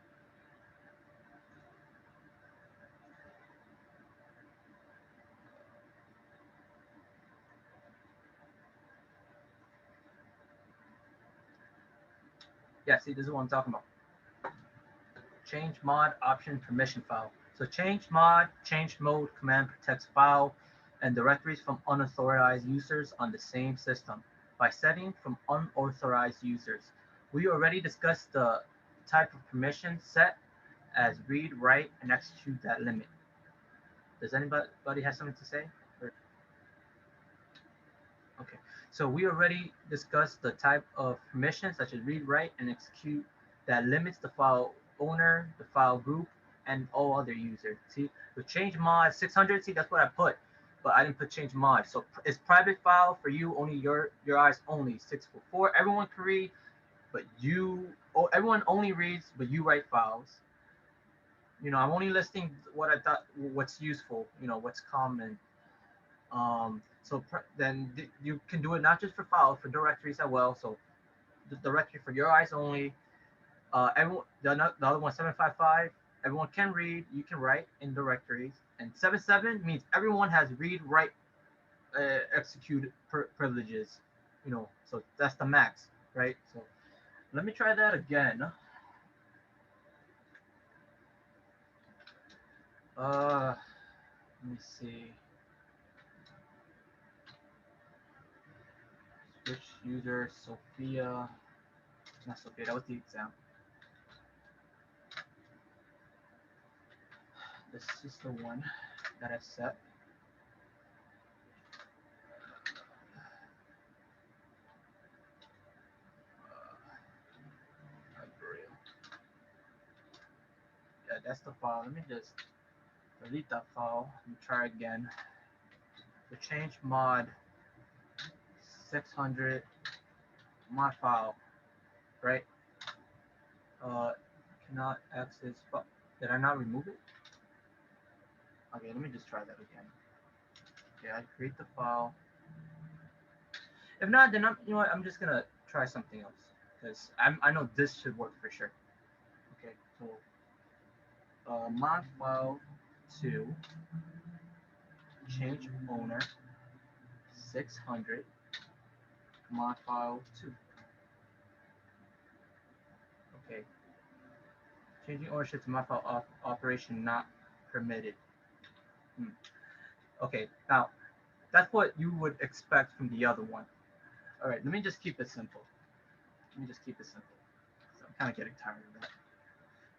Yeah, see, this is what I'm talking about. Change mod option permission file. So change mod, change mode command protects file and directories from unauthorized users on the same system by setting from unauthorized users. We already discussed the type of permission set as read, write, and execute that limit. Does anybody have something to say? Okay, so we already discussed the type of permissions such as read, write, and execute that limits the file owner, the file group, and all other users. See, with change mod 600, see, that's what I put, but I didn't put change mod. So it's private file for you, only your eyes only. 644, everyone can read, but everyone only reads, but you write files. I'm only listing what I thought, what's useful, what's common. So then you can do it not just for files, for directories as well. So the directory for your eyes only. Everyone, the other one 755. Everyone can read. You can write in directories. And 77 means everyone has read, write, execute privileges. So that's the max, right? So let me try that again. Let me see. Which user? Sophia. Not Sophia. That was the example. This is the one that I set. Yeah, that's the file. Let me just delete that file and try again. To change mod 600 my file, right? Cannot access. Did I not remove it? Okay, let me just try that again. Okay, I create the file. If not, then you know what? I'm just gonna try something else because I know this should work for sure. Okay, so mod file 2 change owner 600 mod file 2. Okay, changing ownership to mod file operation not permitted. Okay, now that's what you would expect from the other one. All right, let me just keep it simple. So I'm kind of getting tired of that.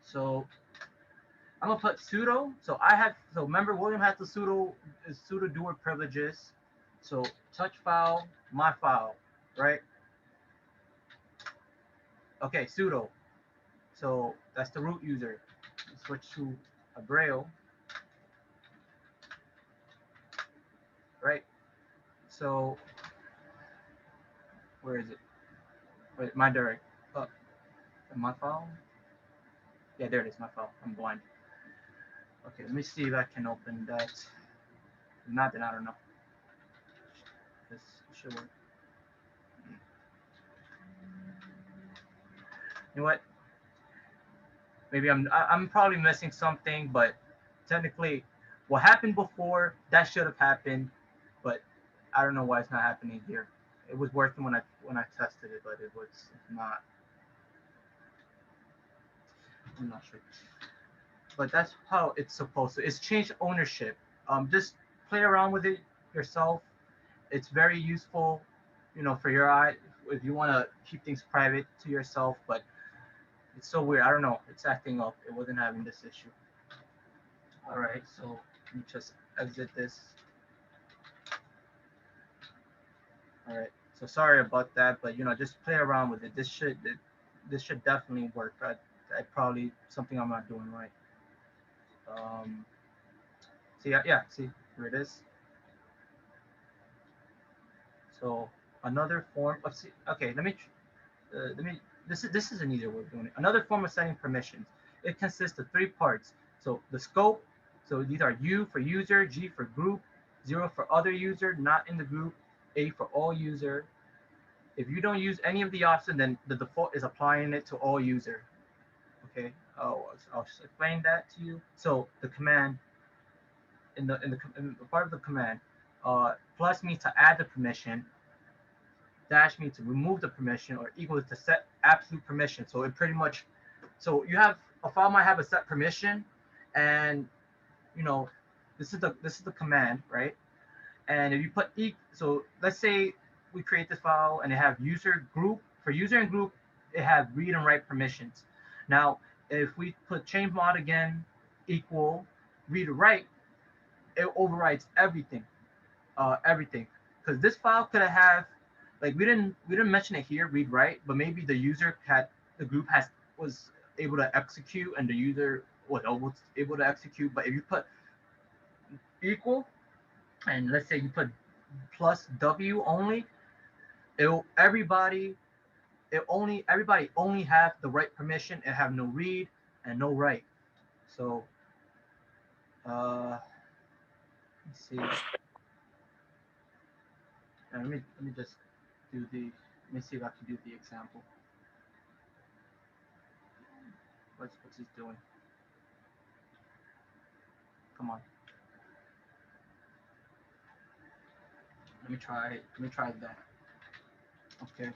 So I'm gonna put sudo. So remember William has the sudo doer privileges. So touch file, my file, right? Okay, sudo. So that's the root user. Switch to Abreu, right? So where is it? Wait, my direct. My file. Yeah, there it is. My file. I'm blind. Okay, let me see if I can open that. If not, then I don't know. This should work. You know what? Maybe I'm probably missing something, but technically, what happened before that should have happened, but I don't know why it's not happening here. It was working when I tested it, but it was not. I'm not sure. But that's how it's supposed to. It's change ownership. Just play around with it yourself. It's very useful, you know, for your eye if you want to keep things private to yourself. But it's so weird. I don't know. It's acting up. It wasn't having this issue. All right. So let me just exit this. All right. So sorry about that, but you know, just play around with it. This should definitely work. I probably something I'm not doing right. See, yeah, see, here it is. So another form of okay, let me this is an easier way of doing it. Another form of setting permissions. It consists of 3 parts. So the scope. So these are U for user, G for group, 0 for other user, not in the group, A for all user. If you don't use any of the options, then the default is applying it to all user. Okay, I'll explain that to you. So the command in the part of the command, plus means to add the permission, dash means to remove the permission, or equals to set absolute permission. So it pretty much, so you have a file might have a set permission, and you know, this is the command, right? And if you put so let's say we create this file and it have user group. For user and group, it has read and write permissions. Now, if we put change mod again equal read or write, it overrides everything, everything. Because this file could have like we didn't mention it here, read write, but maybe the user had the group was able to execute and the user was able to execute. But if you put equal and let's say you put plus W only, everybody only have the right permission and have no read and no write. So let's see. Let me just do the let me see if I can do the example. What's he doing? Come on. Let me try that. Okay.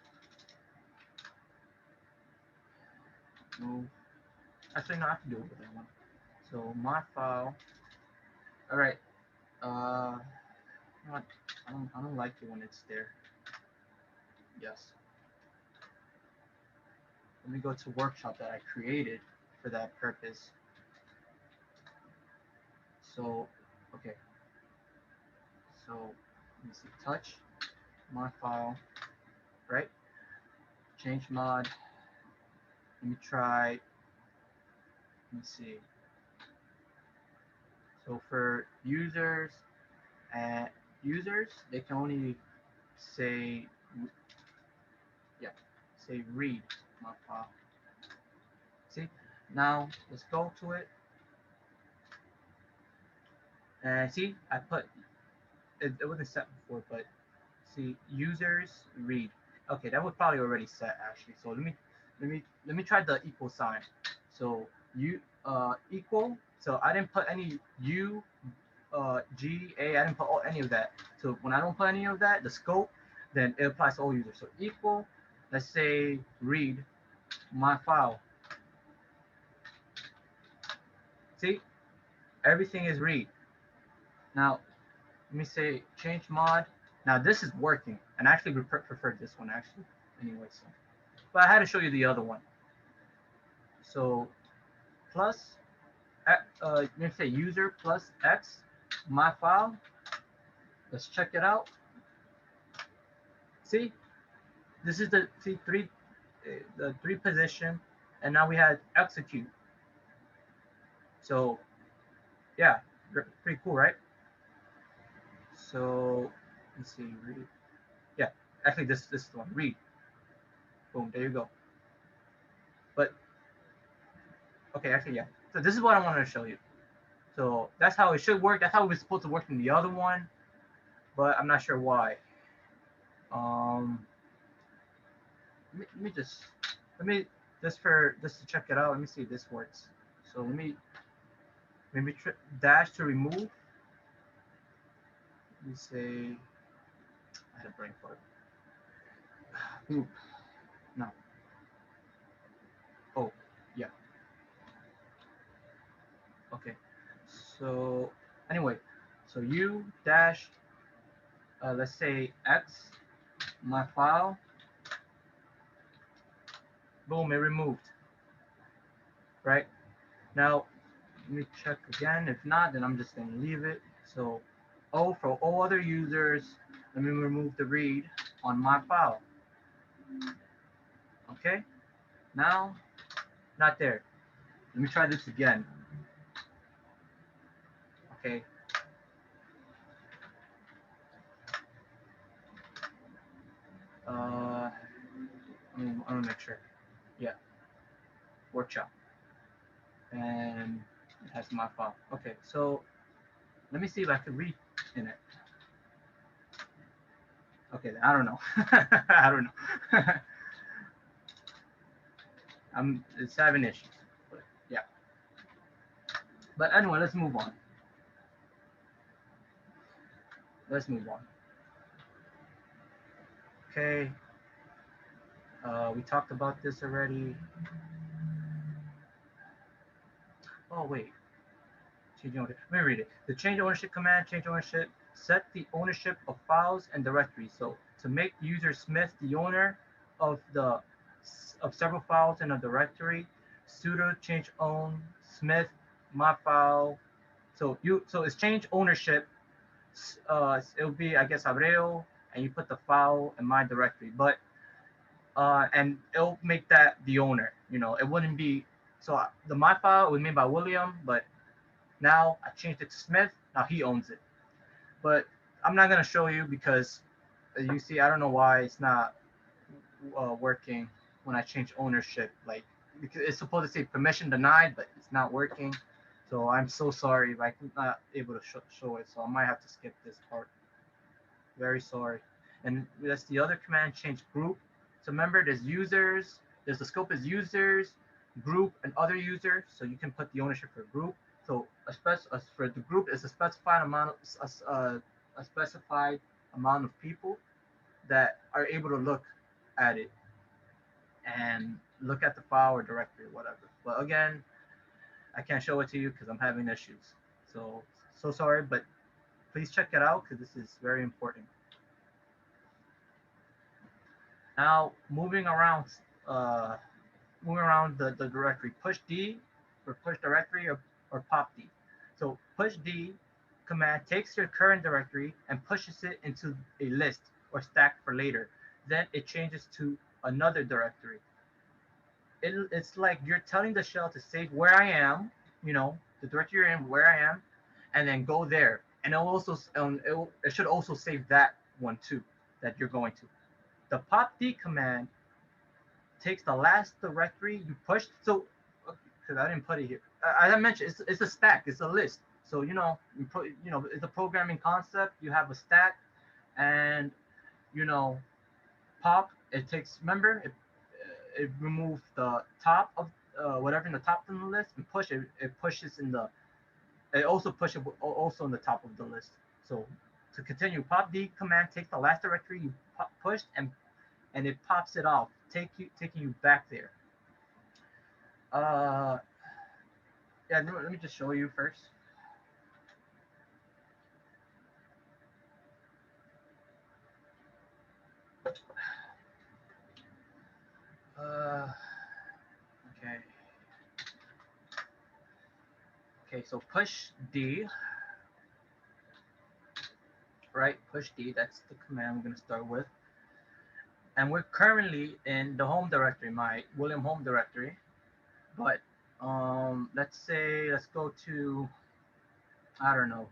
No. Actually, no, I have to do it with that one. So my file. All right. You know what? I don't like it when it's there. Yes. Let me go to workshop that I created for that purpose. So, okay. So, let me see. Touch, my file, right? Change mod. Let me try. Let me see. So for users and they can only say, yeah, say read my file. See, now let's go to it. And see, I put it wasn't set before, but see, users read. Okay, that was probably already set actually. So let me try the equal sign. So you equal. So I didn't put any U G A. I didn't put any of that. So when I don't put any of that, the scope, then it applies to all users. So equal. Let's say read my file. See, everything is read. Now let me say change mod. Now this is working, and I actually preferred this one actually. Anyway, so but I had to show you the other one. So plus, let me say user plus X, my file. Let's check it out. See, this is the the three position, and now we had execute. So yeah, pretty cool, right? So let's see, read. Yeah, actually this is the one. Read. Boom, there you go. But okay, actually yeah. So this is what I wanted to show you. So that's how it should work. That's how it was supposed to work in the other one, but I'm not sure why. Um, let me just to check it out. Let me see if this works. So let me maybe dash to remove. Let me say I had a brain fart. Group. No. Oh, yeah. Okay. So anyway, so u dash let's say X my file. Boom, it removed. Right? Now let me check again. If not, then I'm just gonna leave it. So O for all other users, let me remove the read on my file. Okay, now not there. Let me try this again. Okay. I'm gonna make sure. Yeah, workshop. And it has my file. Okay, so let me see if I can read in it. Okay, I don't know. I don't know. It's having issues. But yeah. But anyway, let's move on. Let's move on. Okay. We talked about this already. Oh wait. Change ownership. Let me read it. The change ownership command, change ownership, set the ownership of files and directories. So to make user Smith the owner of several files in a directory, sudo change own Smith my file. So it's change ownership. It'll be I guess Abreu, and you put the file in my directory, but and it'll make that the owner. You know, it wouldn't be so the my file was made by William, but now I changed it to Smith. Now he owns it. But I'm not gonna show you because you see, I don't know why it's not working when I change ownership. Like because it's supposed to say permission denied, but it's not working. So I'm so sorry if I'm not able to show it. So I might have to skip this part. Very sorry. And that's the other command, change group. So remember, there's users. There's the scope is users, group, and other users. So you can put the ownership for group. So for the group is a specified amount a specified amount of people that are able to look at it and look at the file or directory or whatever. But again, I can't show it to you because I'm having issues. So sorry, but please check it out because this is very important. Now moving around the directory, push D for push directory or pop D. So push D command takes your current directory and pushes it into a list or stack for later. Then it changes to another directory. It's like you're telling the shell to save where I am, the directory you're in, where I am, and then go there. And it should also save that one too that you're going to. The popd command takes the last directory you pushed. So, because I didn't put it here, as I mentioned, it's a stack, it's a list. So it's a programming concept. You have a stack, and you know, pop. It takes. Remember, it removes the top of whatever in the top of the list and push it. It pushes in the. It also pushes also in the top of the list. So to continue, pop D command takes the last directory you pushed and it pops it off, taking you back there. Uh, yeah, let me just show you first. Okay. Okay, so push D, right? Push D, that's the command we're gonna start with. And we're currently in the home directory, my William home directory. But let's go to, I don't know,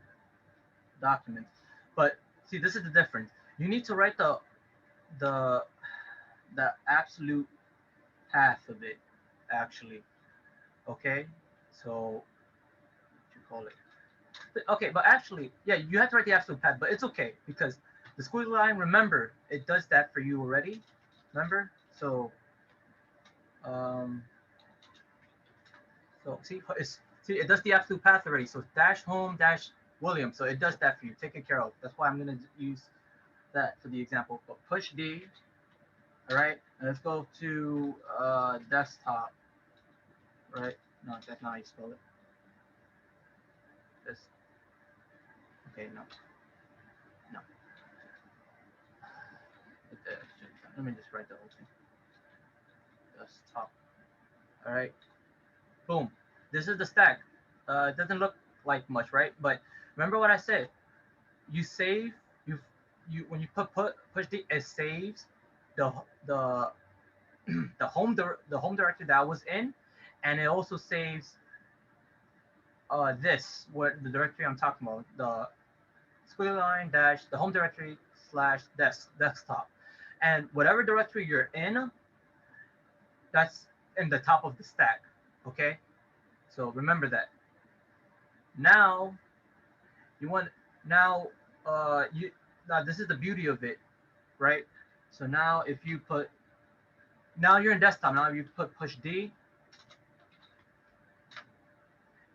documents. But see, this is the difference. You need to write the the absolute path of it, actually. Okay, so what you call it? Okay, but actually, yeah, you have to write the absolute path, but it's okay because the squiggly line, remember, it does that for you already. Remember? Um, so see, it does the absolute path already. So dash home dash William. So it does that for you. Take it care of. That's why I'm gonna use that for the example. But push D. All right, and let's go to desktop. Right? No, that's not how you spell it. This. Okay, no, no. Let me just write the whole thing. Desktop. All right. Boom. This is the stack. It doesn't look like much, right? But remember what I said. You save you when you push D, it saves the the the home directory that I was in, and it also saves this what the directory I'm talking about, the squiggly line dash the home directory slash desktop, and whatever directory you're in, that's in the top of the stack. Okay, so remember that. Now you want now you now this is the beauty of it, right? So now if you put now you're in desktop. Now if you put push D,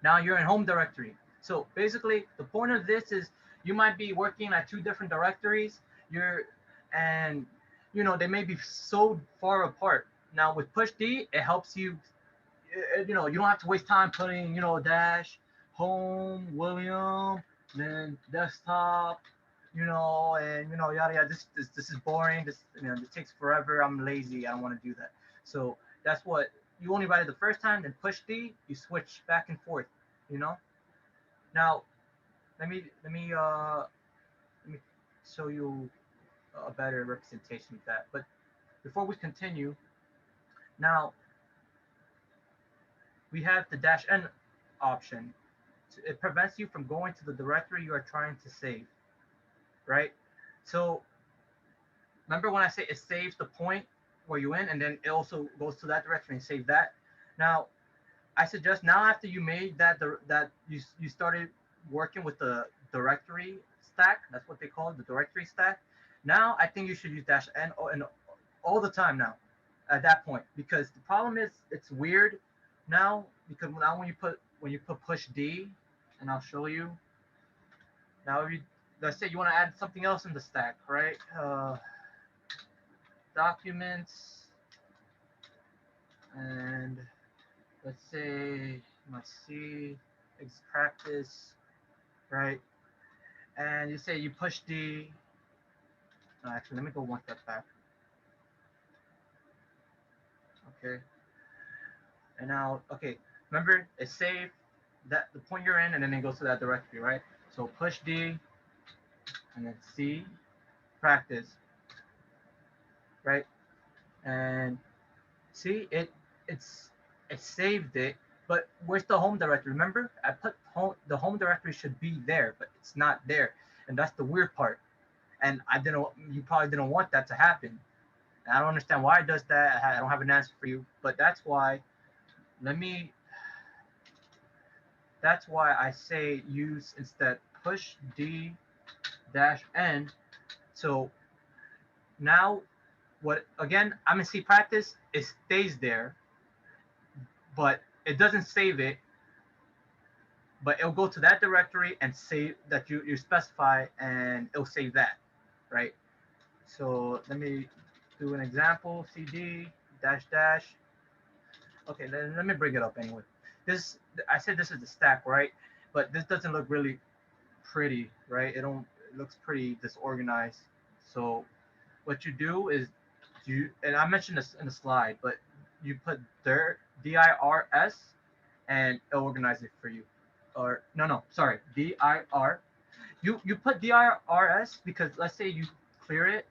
now you're in home directory. So basically the point of this is you might be working at two different directories. You're and they may be so far apart. Now with push D, it helps you. You don't have to waste time putting dash home William, then desktop, and yada yada. This is boring. This takes forever. I'm lazy. I don't want to do that. So that's what you only write it the first time, then push D. You switch back and forth. You know. Now let me show you a better representation of that. But before we continue, now we have the dash n option. It prevents you from going to the directory you are trying to save, right? So remember when I say it saves the point where you in, and then it also goes to that directory and save that. Now I suggest now after you made that you started working with the directory stack. That's what they call it, the directory stack. Now I think you should use dash n and all the time now at that point, because the problem is it's weird now because now when you put push D, and I'll show you. Now if you let's say you want to add something else in the stack, right? Documents, and let's see practice, right? And you say you push D. No, actually, let me go one step back. Okay. And now, okay, remember it saved that the point you're in, and then it goes to that directory, right? So push D, and then C, practice, right? And see, it saved it, but where's the home directory? Remember, I put the home directory should be there, but it's not there, and that's the weird part. And you probably didn't want that to happen. And I don't understand why it does that. I don't have an answer for you, but that's why. Let me. That's why I say use instead push D dash N. So now, what again? I'm in C practice. It stays there, but it doesn't save it, but it'll go to that directory and save that you specify, and it'll save that, right? So let me do an example. CD dash dash. Okay, let me bring it up anyway. This, I said this is the stack, right? But this doesn't look really pretty, right? It looks pretty disorganized. So what you do is and I mentioned this in the slide, but you put DIRS and it'll organize it for you. Or no, sorry, DIR. You put DIRS because let's say you clear it,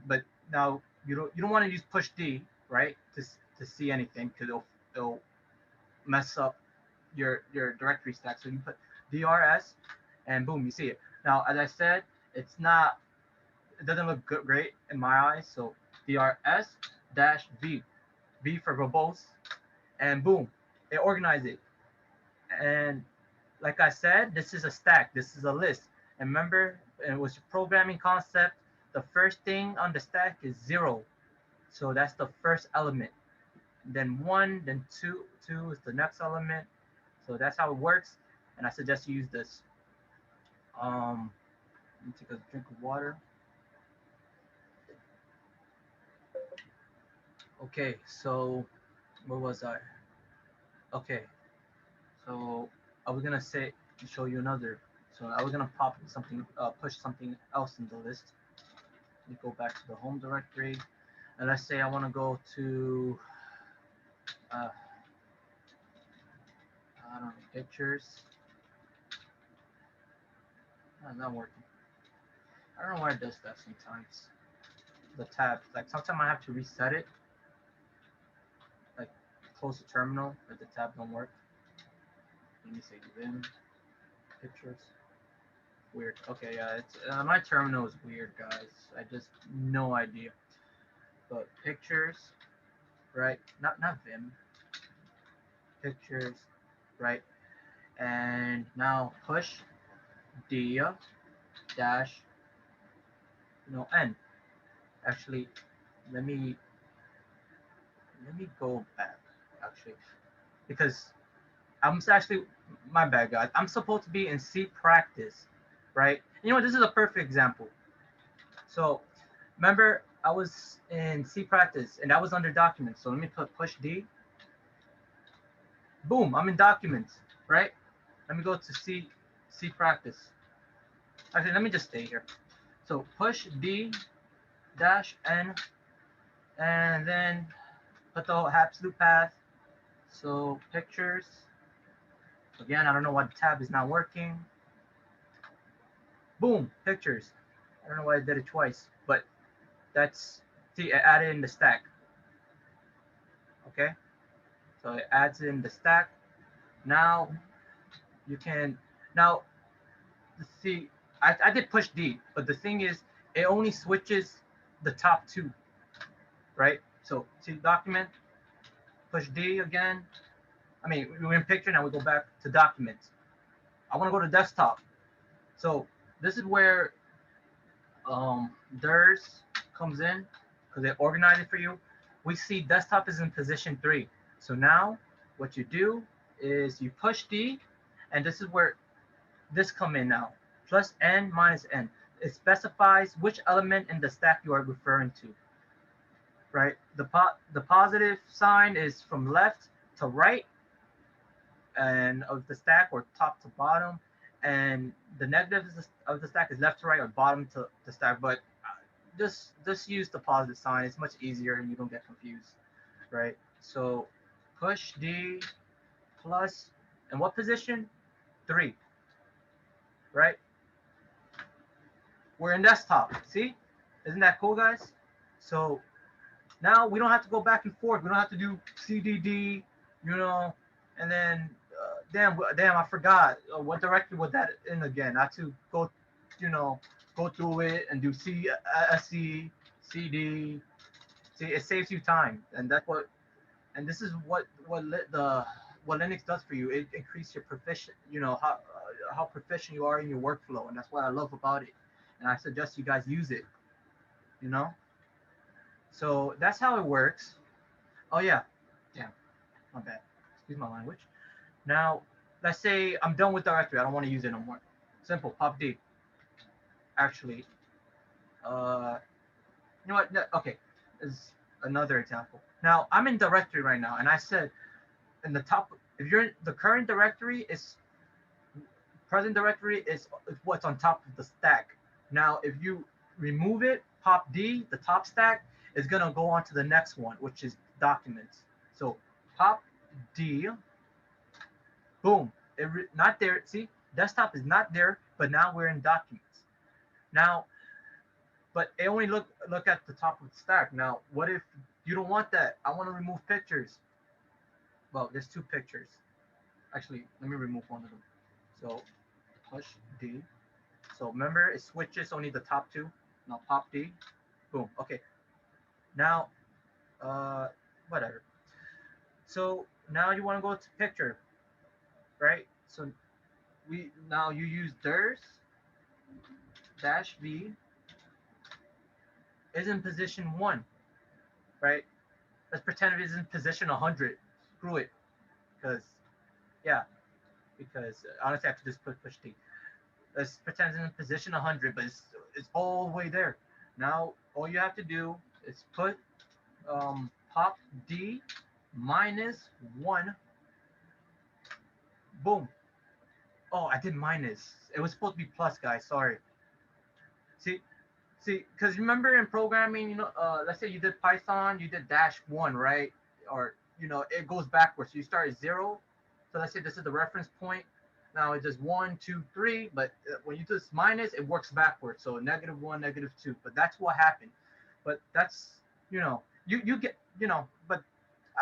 but now you don't want to use push D, right? To see anything, because it'll mess up your directory stack. So you put DRS, and boom, you see it. Now, as I said, it doesn't look great in my eyes. So DRS dash V for verbose, and boom, it organized it. And like I said, this is a stack. This is a list. And remember, it was programming concept. The first thing on the stack is 0. So that's the first element. Then 1, then 2. 2 is the next element. So that's how it works. And I suggest you use this. Let me take a drink of water. Okay, so where was I? Okay, so I was gonna show you another. So I was gonna push something else in the list. Let me go back to the home directory, and let's say I want to go to I don't know, pictures. It's not working. I don't know why it does that sometimes. The tab, like sometimes I have to reset it, like close the terminal, but the tab don't work. Let me say Vim pictures. Weird. Okay, yeah, it's my terminal is weird, guys. I just no idea. But pictures, right? Not Vim. Pictures, right? And now push D dash N. Actually, let me go back actually, because I'm actually, my bad guys. I'm supposed to be in C practice, right? You know what? This is a perfect example. So remember, I was in C practice and that was under documents. So let me put push D. Boom, I'm in documents, right? Let me go to C practice. Actually, let me just stay here. So push D dash N, and then put the absolute path. So pictures. Again, I don't know why the tab is not working. Boom, pictures. I don't know why I did it twice, but see, it added in the stack. Okay, so it adds in the stack. Now you can, now see, I did push D, but the thing is, it only switches the top 2, right? So see document, push D again. I mean, we're in picture, now we go back to documents. I want to go to desktop. So this is where DIRS comes in, because they organize it for you. We see desktop is in position 3. So now what you do is you push D, and this is where this come in now. Plus N minus N. It specifies which element in the stack you are referring to. Right? The positive sign is from left to right, and of the stack, or top to bottom, and the negative of the stack is left to right or bottom to the stack. But just use the positive sign. It's much easier and you don't get confused, right? So push D plus, in what position? 3, right? We're in desktop. See? Isn't that cool, guys? So now we don't have to go back and forth. We don't have to do CDD, you know, and then damn, I forgot what directory was that in again. I have to go, you know, go through it and do C, CD. See, it saves you time, and that's what. And this is what Linux does for you. It increases your proficient, you know, how proficient you are in your workflow, and that's what I love about it. And I suggest you guys use it. You know. So that's how it works. Oh yeah, damn, my bad. Excuse my language. Now, let's say I'm done with directory. I don't want to use it no more. Simple, pop D. Actually, you know what? Okay, is another example. Now I'm in directory right now, and I said in the top. If you're in the current directory, is present directory is what's on top of the stack. Now, if you remove it, pop D, the top stack is gonna go on to the next one, which is documents. So pop D, boom, not there. See, desktop is not there, but now we're in documents. Now, but it only look at the top of the stack. Now, what if you don't want that? I want to remove pictures. Well, there's 2 pictures. Actually, let me remove one of them. So push D. So remember, it switches only the top 2. Now pop D. Boom. Okay. Now, whatever. So now you want to go to picture, right? So now you use dirs dash V is in position 1, right? Let's pretend it is in position 100. Screw it, because yeah, because honestly I could just put push D. Let's pretend it's in position 100, but it's all the way there. Now all you have to do is put pop D -1. Boom. Oh, I did minus. It was supposed to be plus, guys. Sorry. See, because remember in programming, you know, let's say you did Python, you did -1, right? Or you know, it goes backwards. So you start at 0. So let's say this is the reference point. Now it's just 1, 2, 3. But when you do this minus, it works backwards. So -1, -2. But that's what happened. But that's, you know, you get, you know. But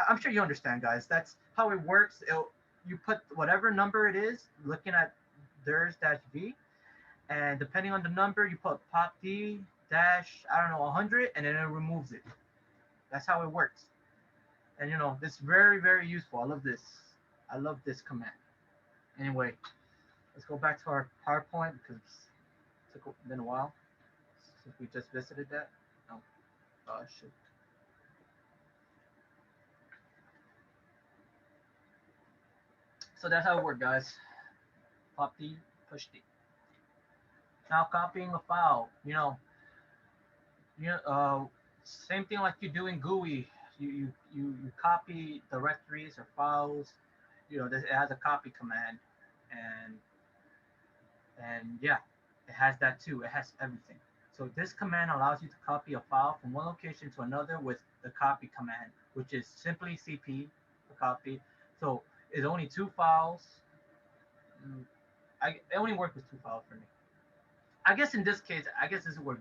I'm sure you understand, guys. That's how it works. You put whatever number it is, looking at dirs dash V, and depending on the number, you put pop D dash, I don't know, 100, and then it removes it. That's how it works. And you know, it's very, very useful. I love this. I love this command. Anyway, let's go back to our PowerPoint because it's been a while since we just visited that. Oh, shit. So that's how it works, guys. Pop D, push D. Now copying a file, same thing like you do in GUI. You copy directories or files. You know, it has a copy command, and yeah, it has that too. It has everything. So this command allows you to copy a file from one location to another with the copy command, which is simply CP, the copy. So it's only 2 files. It only worked with 2 files for me. I guess in this case, I guess this is where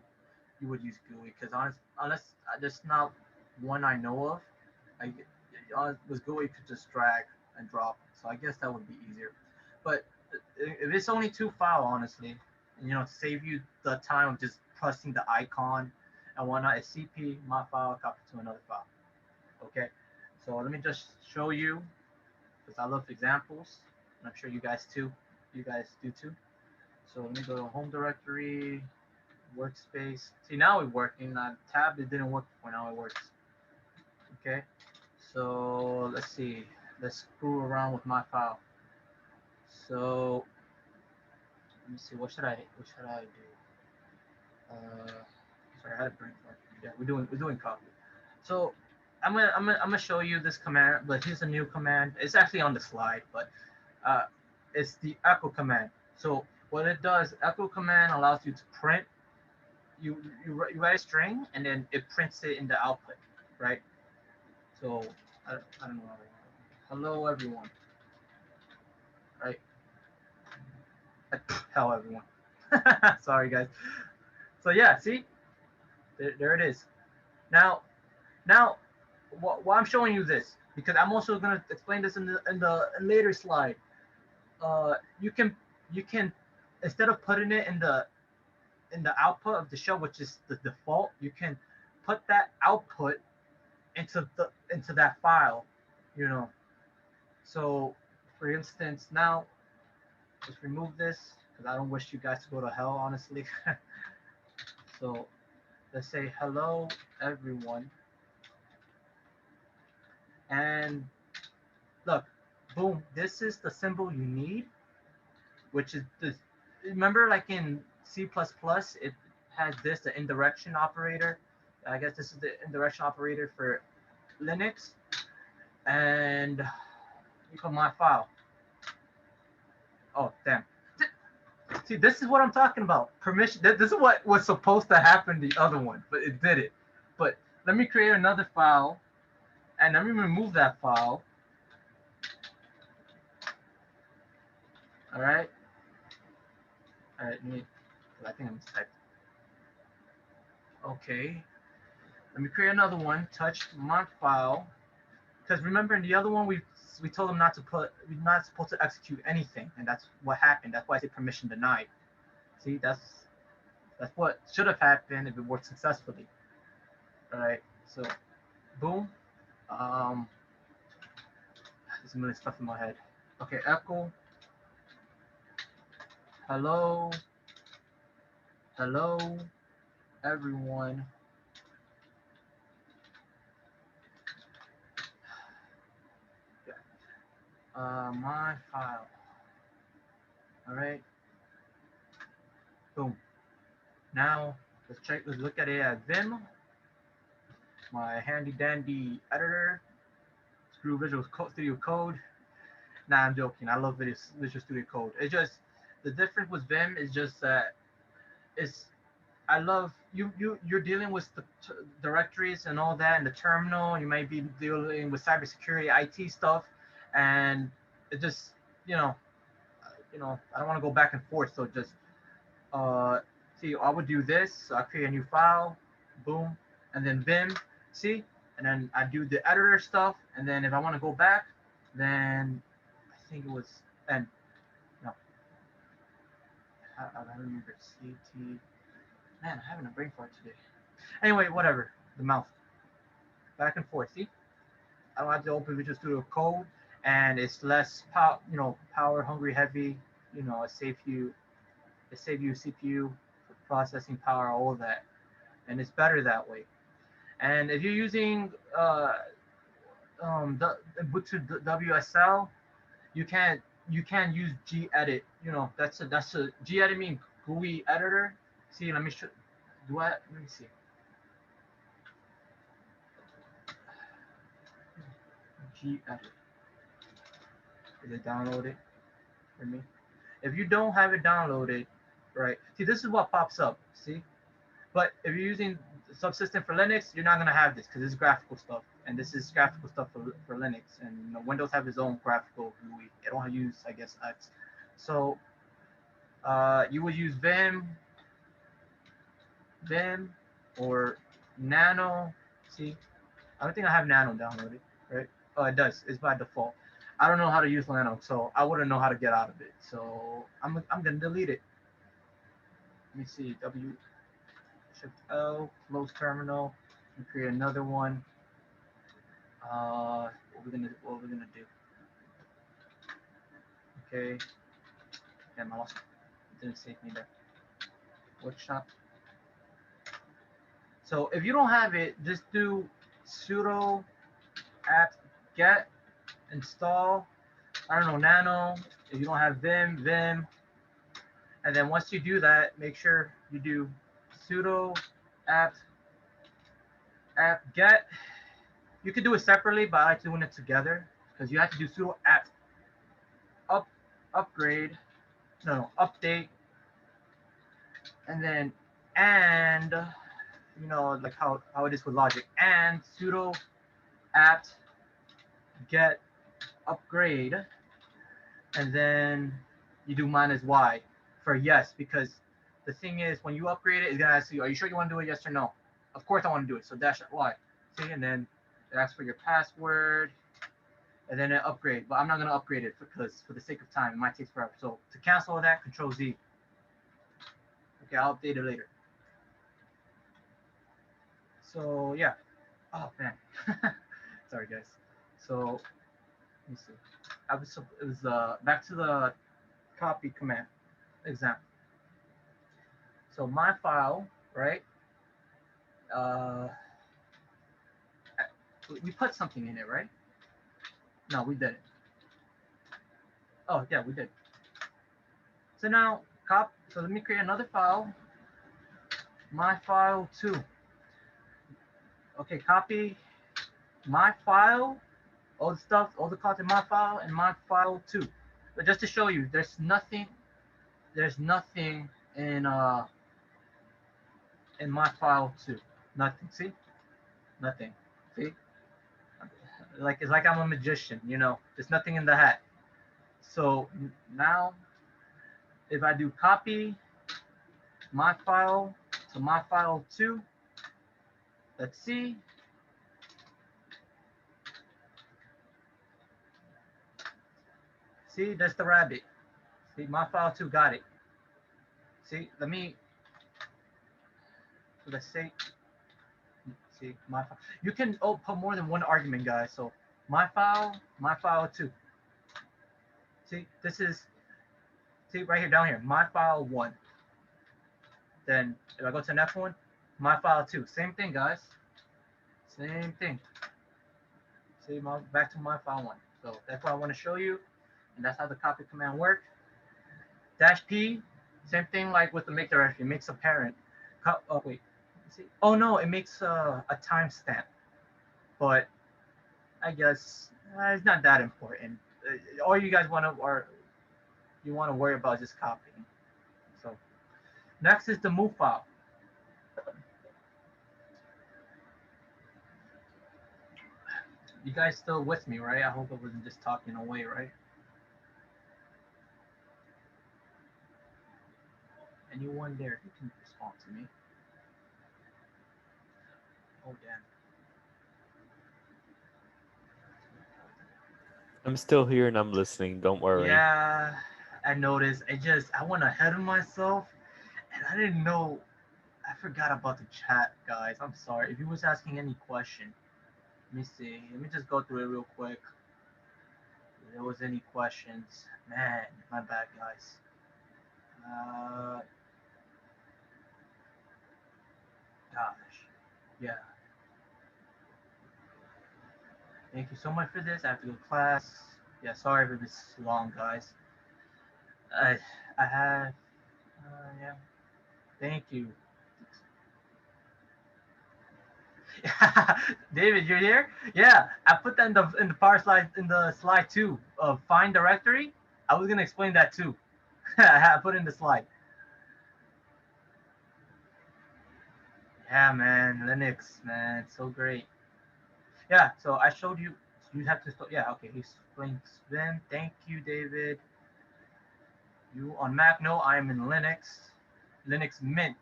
you would use GUI because unless there's not one I know of, with GUI you could just drag and drop. So I guess that would be easier. But if it's only 2 file, honestly, you know, to save you the time of just pressing the icon and whatnot, it's CP my file copy to another file. Okay, so let me just show you because I love examples, and I'm sure you guys do too. So let me go to home directory, workspace. See, now it's working. Tab, it didn't work before, now it works. Okay, so let's see. Let's screw around with my file. So let me see. What should I do? Sorry, I had a brain fart. Yeah, we're doing copy. So I'm gonna show you this command, but here's a new command. It's actually on the slide, but it's the echo command. So what it does, echo command allows you to print. You write a string and then it prints it in the output, right? So I don't know. Hello, everyone. Right? Hell, everyone. Sorry, guys. So yeah, see, there it is. Now, now, why I'm showing you this because I'm also gonna explain this in the later slide. You can instead of putting it in the output of the shell, which is the default, you can put that output into that file, you know. So, for instance, now just remove this because I don't wish you guys to go to hell, honestly. So let's say hello everyone, and look, boom. This is the symbol you need, which is this. Remember, like in C++, it has this the indirection operator. I guess this is the indirection operator for Linux, and you put my file. Oh damn! See, this is what I'm talking about. Permission. This is what was supposed to happen the other one, but it did it. But let me create another file, and let me remove that file. All right. All right. I think I mistyped. Okay. Let me create another one. Touch my file. Because remember, in the other one, we told them not to put. We're not supposed to execute anything, and that's what happened. That's why I say permission denied. See, that's what should have happened if it worked successfully. All right. So, boom. There's a million stuff in my head. Okay, echo. Hello. Hello, everyone. My file. All right. Boom. Now let's check. Let's look at it as Vim, my handy dandy editor. Screw Visual Studio Code. Nah, I'm joking. I love Visual Studio Code. It's just the difference with Vim is just that it's. I love you're dealing with the directories and all that in the terminal. You might be dealing with cybersecurity, IT stuff, and it just you know I don't want to go back and forth. So just see, I would do this. So I create a new file, boom, and then Vim, see, and then I do the editor stuff, and then if I want to go back, then I think it was and no, I remember CT. Man, I'm having a brain fart today. Anyway, whatever. The mouth, back and forth. See, I don't have to open Visual Studio Code, and it's less power hungry, heavy. It save you CPU, processing power, all of that, and it's better that way. And if you're using the Ubuntu WSL, you can't use gedit. That's a gedit means GUI editor. See, let me show. Let me see. Gedit. Is it downloaded for me? If you don't have it downloaded, right? See, this is what pops up. See, but if you're using subsystem for Linux, you're not gonna have this because it's graphical stuff, and this is graphical stuff for Linux. And Windows have its own graphical GUI. It don't use, I guess, X. So you would use Vim, or Nano. See, I don't think I have Nano downloaded, right? Oh, it does. It's by default. I don't know how to use Nano, so I wouldn't know how to get out of it. So I'm gonna delete it. Let me see. Shift L, close terminal, and create another one. What we're gonna do? Okay. Damn, I lost. It didn't save me there. Workshop. So if you don't have it, just do sudo apt-get install. I don't know, Nano. If you don't have Vim, and then once you do that, make sure you do sudo apt-get. You could do it separately, but I like doing it together because you have to do sudo apt upgrade, no, update, and then like how it is with logic, and sudo apt get upgrade, and then you do minus y for yes, because the thing is when you upgrade it, it's gonna ask you, are you sure you want to do it, yes or no? Of course I want to do it, so dash y. See, and then it asks for your password, and then it upgrade. But I'm not gonna upgrade it because for the sake of time, it might take forever. So to cancel that, Control Z. Okay, I'll update it later. So yeah. Oh man. Sorry guys. So let me see. It was back to the copy command example. So my file, right? Uh, we put something in it, right? No, we didn't. Oh yeah, we did. So now So let me create another file. My file 2. Okay, copy my file, all the stuff, all the content in my file, and my file 2. But just to show you, there's nothing in my file 2. Nothing. See? Nothing. See? Like it's like I'm a magician, you know. There's nothing in the hat. So now if I do copy my file to my file 2, let's see. See, there's the rabbit. See, my file 2 got it. See, let's say, see, my file. You can put more than one argument, guys. So my file 2. See, see right here, down here, my file 1. Then if I go to the next one, my file 2. Same thing, guys. Same thing. See, back to my file 1. So that's what I want to show you. And that's how the copy command works. -P, same thing like with the make directory. It makes a parent. Oh, wait. See? Oh, no, it makes a timestamp. But I guess it's not that important. All you guys want to worry about is just copying. So next is the move file. You guys still with me, right? I hope I wasn't just talking away, right? Anyone there who can respond to me? Oh, damn. I'm still here and I'm listening. Don't worry. Yeah, I noticed. I went ahead of myself, and I didn't know. I forgot about the chat, guys. I'm sorry. If you was asking any question, let me see. Let me just go through it real quick. If there was any questions, man, my bad, guys. Gosh, yeah. Thank you so much for this. I have to go to class. Yeah, sorry if it's long, guys. I have. Yeah. Thank you. David, you're here? Yeah, I put that in the power slide in the slide too of find directory. I was gonna explain that too. I put in the slide. Yeah, man, Linux, man, so great. Yeah, so I showed you. You have to. Yeah, okay. He's playing Spin. Thank you, David. You on Mac? No, I'm in Linux. Linux Mint,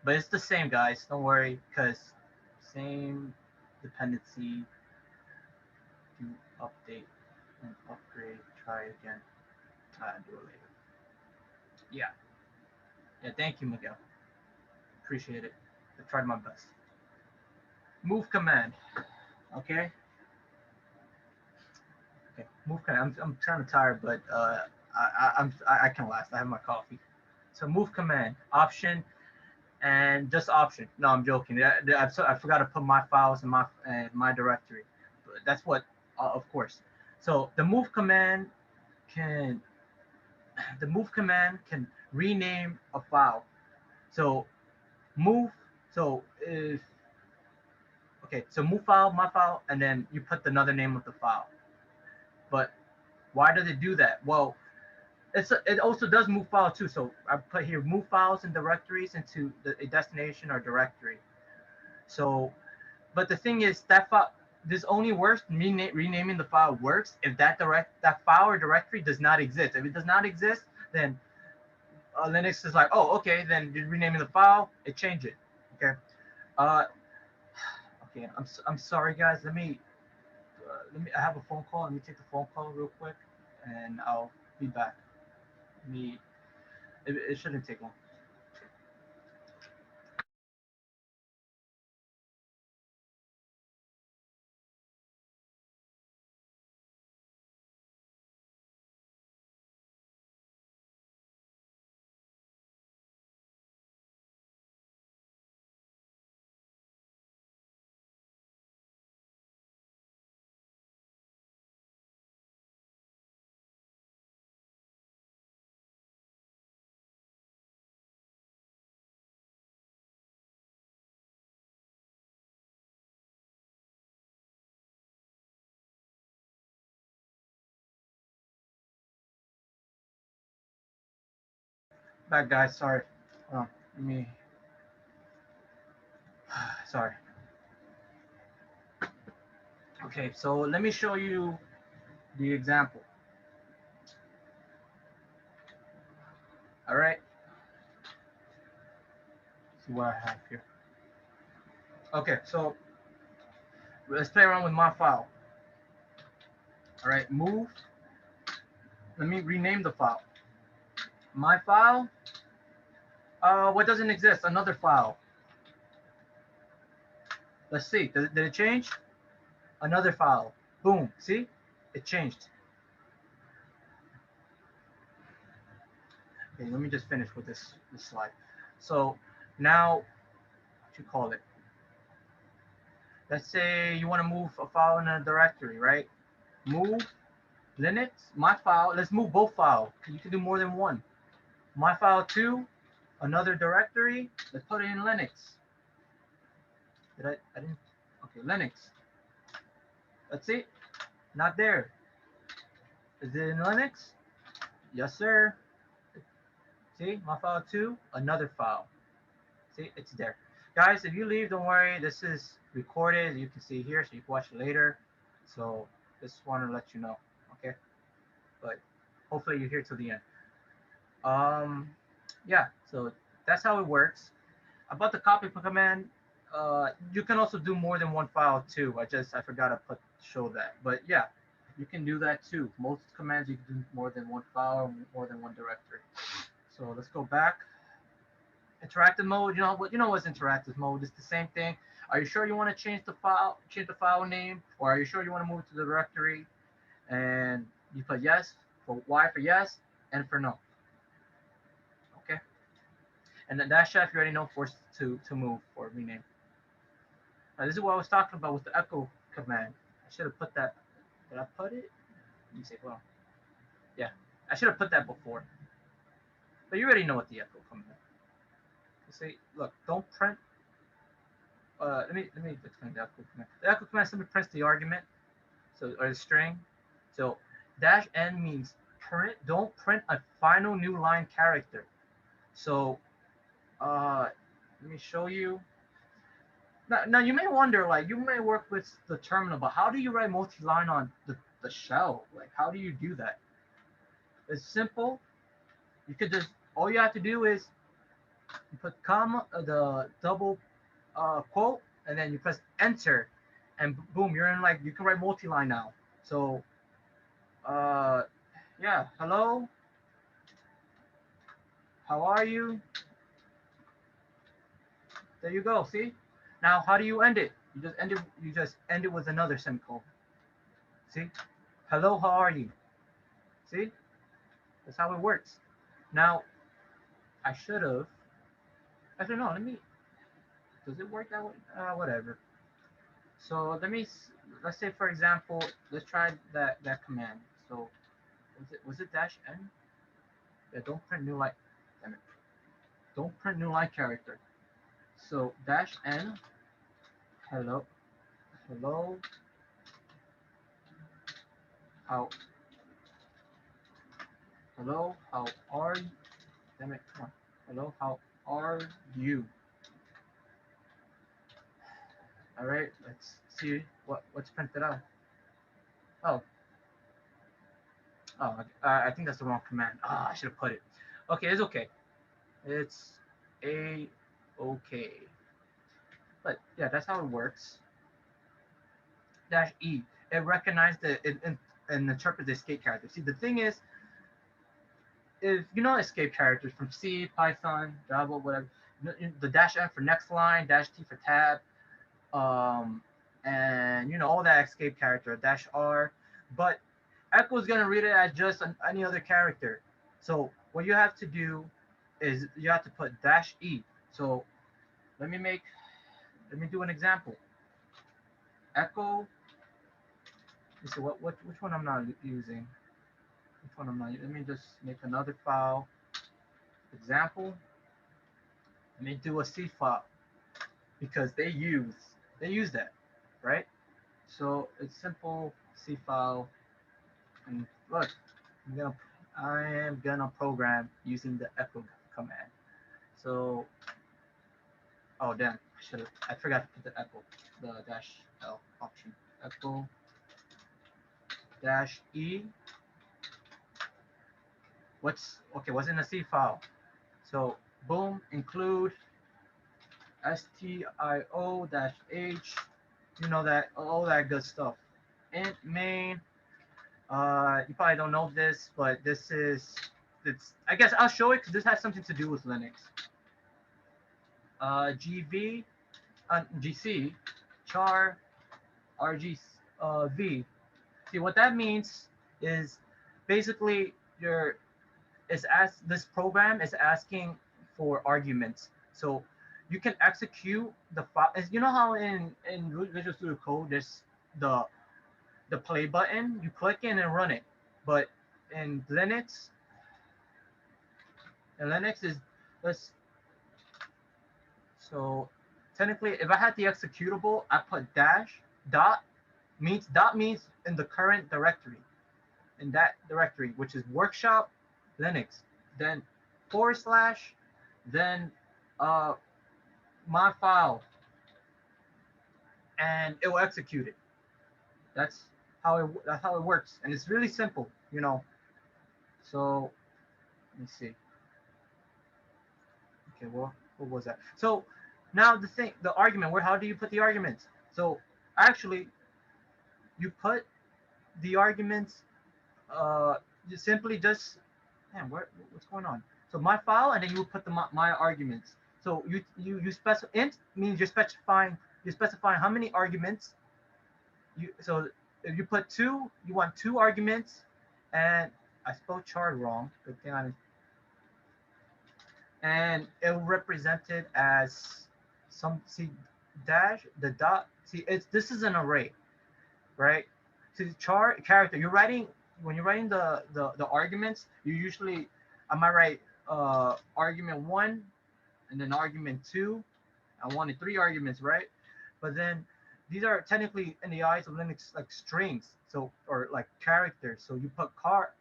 but it's the same, guys. Don't worry, cause same dependency. Do update and upgrade. Try again. Do it later. Yeah. Yeah. Thank you, Miguel. Appreciate it. I tried my best. Move command. Okay. Okay. Move command. I'm kind of tired, but I can last. I have my coffee. So move command option and just option. No, I'm joking. I forgot to put my files in my directory. That's what, of course. So the move command can rename a file. So move. So if okay, so move file, my file, and then you put another name of the file. But why does it do that? Well, it also does move file too. So I put here move files and directories into a destination or directory. So, but the thing is that file, this only works, renaming the file works if that file or directory does not exist. If it does not exist, then Linux is like, oh, okay, then you're renaming the file, it changed it. Okay. Okay, I'm sorry guys. I have a phone call. Let me take the phone call real quick, and I'll be back. It shouldn't take long. Back guys, sorry. Hold on. Let me. Sorry. Okay, so let me show you the example. All right. Let's see what I have here. Okay, so let's play around with my file. All right, move. Let me rename the file. My file. What doesn't exist? Another file. Let's see. Did it change? Another file. Boom. See? It changed. Okay, let me just finish with this slide. So now, what you call it? Let's say you want to move a file in a directory, right? Move Linux, my file. Let's move both files. You can do more than one. My file to another directory. Let's put it in Linux. I didn't. Okay, Linux. Let's see. Not there. Is it in Linux? Yes, sir. See, my file to another file. See, it's there. Guys, if you leave, don't worry. This is recorded. You can see here, so you can watch it later. So just want to let you know, okay? But hopefully you're here till the end. Yeah, so that's how it works. About the copy command, you can also do more than one file too. I forgot to show that. But yeah, you can do that too. Most commands you can do more than one file or more than one directory. So let's go back. Interactive mode, you know what's interactive mode? It's the same thing. Are you sure you want to change the file name, or are you sure you want to move it to the directory? And you put yes for Y for yes, and for no. Okay. And then dash F you already know forced to move or rename. Now this is what I was talking about with the echo command. I should have put that. Did I put it? Let me see. Well, yeah, I should have put that before. But you already know what the echo command. See, look, don't print. Let me explain the echo command. The echo command simply prints the argument, so or the string. So dash n means don't print a final new line character. So let me show you. Now you may wonder, like you may work with the terminal, but how do you write multi-line on the shell? Like how do you do that? It's simple. You could just all you have to do is you put comma the double quote, and then you press enter, and boom, you're in like you can write multi-line now. So yeah, hello, how are you? There you go. See? Now how do you end it? You just end it with another semicolon. See? Hello, how are you? See? That's how it works. Now I should have actually no, does it work that way? Whatever. So let's say for example, let's try that command. So was it dash n? Yeah, don't print new line. Damn it. Don't print new line character. So dash n hello how how are you? Damn it, come on. Hello, how are you? All right, let's see what's printed out. Oh, I think that's the wrong command. I should have put it. Okay, it's okay. It's okay. But yeah, that's how it works. Dash E. It recognized and interprets the escape character. See, the thing is, if you know escape characters from C, Python, Java, whatever, the dash N for next line, dash T for tab, and you know all that escape character, dash R. But Echo is gonna read it as just any other character. So what you have to do is you have to put dash E. So let me do an example. Echo. So which one I'm not using? Which one I'm not? Let me just make another file. Example. Let me do a C file because they use that, right? So it's simple C file, and look, I am gonna program using the echo command. So, oh damn, I forgot to put the echo, the dash L option. Echo dash E. What's in the C file? So boom, include stio-h, you know that, all that good stuff. Int main, you probably don't know this, but I guess I'll show it because this has something to do with Linux. GC, char, rg, v. See what that means is basically this program is asking for arguments. So you can execute the file. You know how in Visual Studio Code there's the play button, you click in and run it. But in Linux is this. So technically, if I had the executable, I put dot means in the current directory, in that directory, which is workshop Linux, then /, then my file, and it will execute it. That's how it works, and it's really simple, you know. So let me see. Okay, well, what was that? So now the argument. How do you put the arguments? So actually, you put the arguments. You simply just, man, what's going on? So my file, and then you put my arguments. So you specify int means you're specifying how many arguments. So if you put 2, you want 2 arguments, and I spelled char wrong. Good thing I didn't. And it will represent it as the dot. See, this is an array, right? So the char character, when you're writing the arguments, you usually, I might write argument 1 and then argument 2. I wanted 3 arguments, right? But then these are technically, in the eyes of Linux, like strings, or like characters. So you put car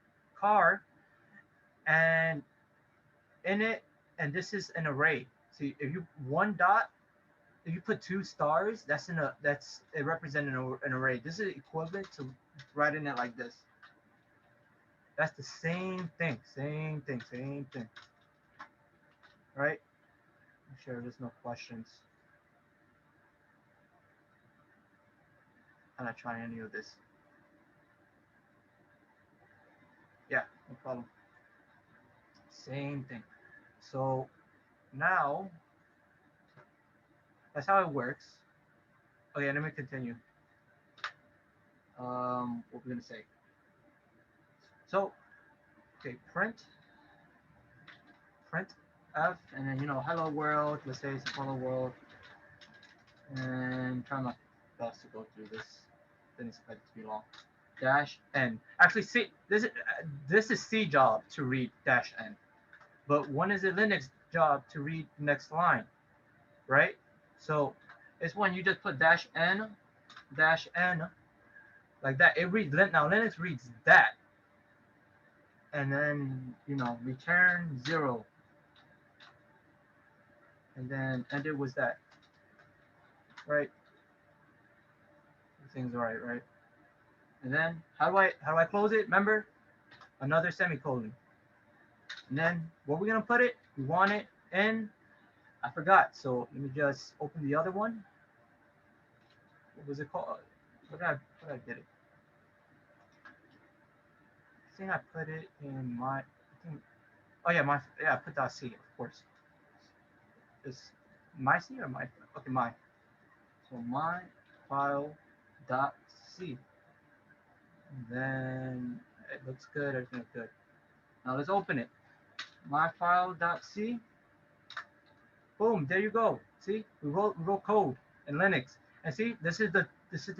and in it, and this is an array. See, if you if you put 2 stars, it represents an array. This is equivalent to writing it like this. That's the same thing, right? I'm sure there's no questions. I'm not trying any of this. Yeah, no problem. Same thing. So now that's how it works. Okay, let me continue. What we're gonna say. So, okay, print f, and then hello world. Let's say it's hello world, and try my best to go through this. Didn't expect it to be long. Dash n. Actually, see, this is C job to read dash n, but when is it Linux job to read next line, right? So it's when you just put dash n, like that. It reads now. Linux reads that, and then return 0, and then end it with that, right? Everything's all right, right? And then how do I close it? Remember, another semicolon. And then where we gonna put it? We want it in. I forgot. So let me just open the other one. What was it called? What did I get it? I think I put it in my. I think, oh yeah, I put that C, of course. Is my C or my? Okay, my. So my file dot C. And then it looks good. Everything looks good. Now let's open it. My file dot C. Boom, there you go. See, we wrote code in Linux. And see, this is the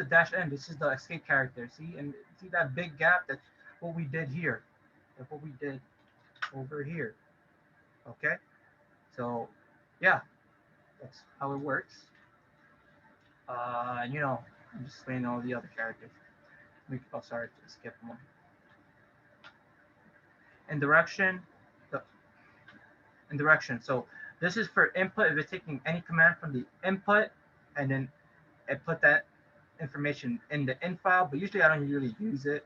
dash n. This is the escape character. See, and see that big gap? That's what we did here. That's what we did over here. Okay. So, yeah, that's how it works. And I'm just explaining all the other characters. Oh, sorry, to skip one. Indirection. The indirection. So this is for input. If it's taking any command from the input, and then it put that information in the in file, but usually I don't really use it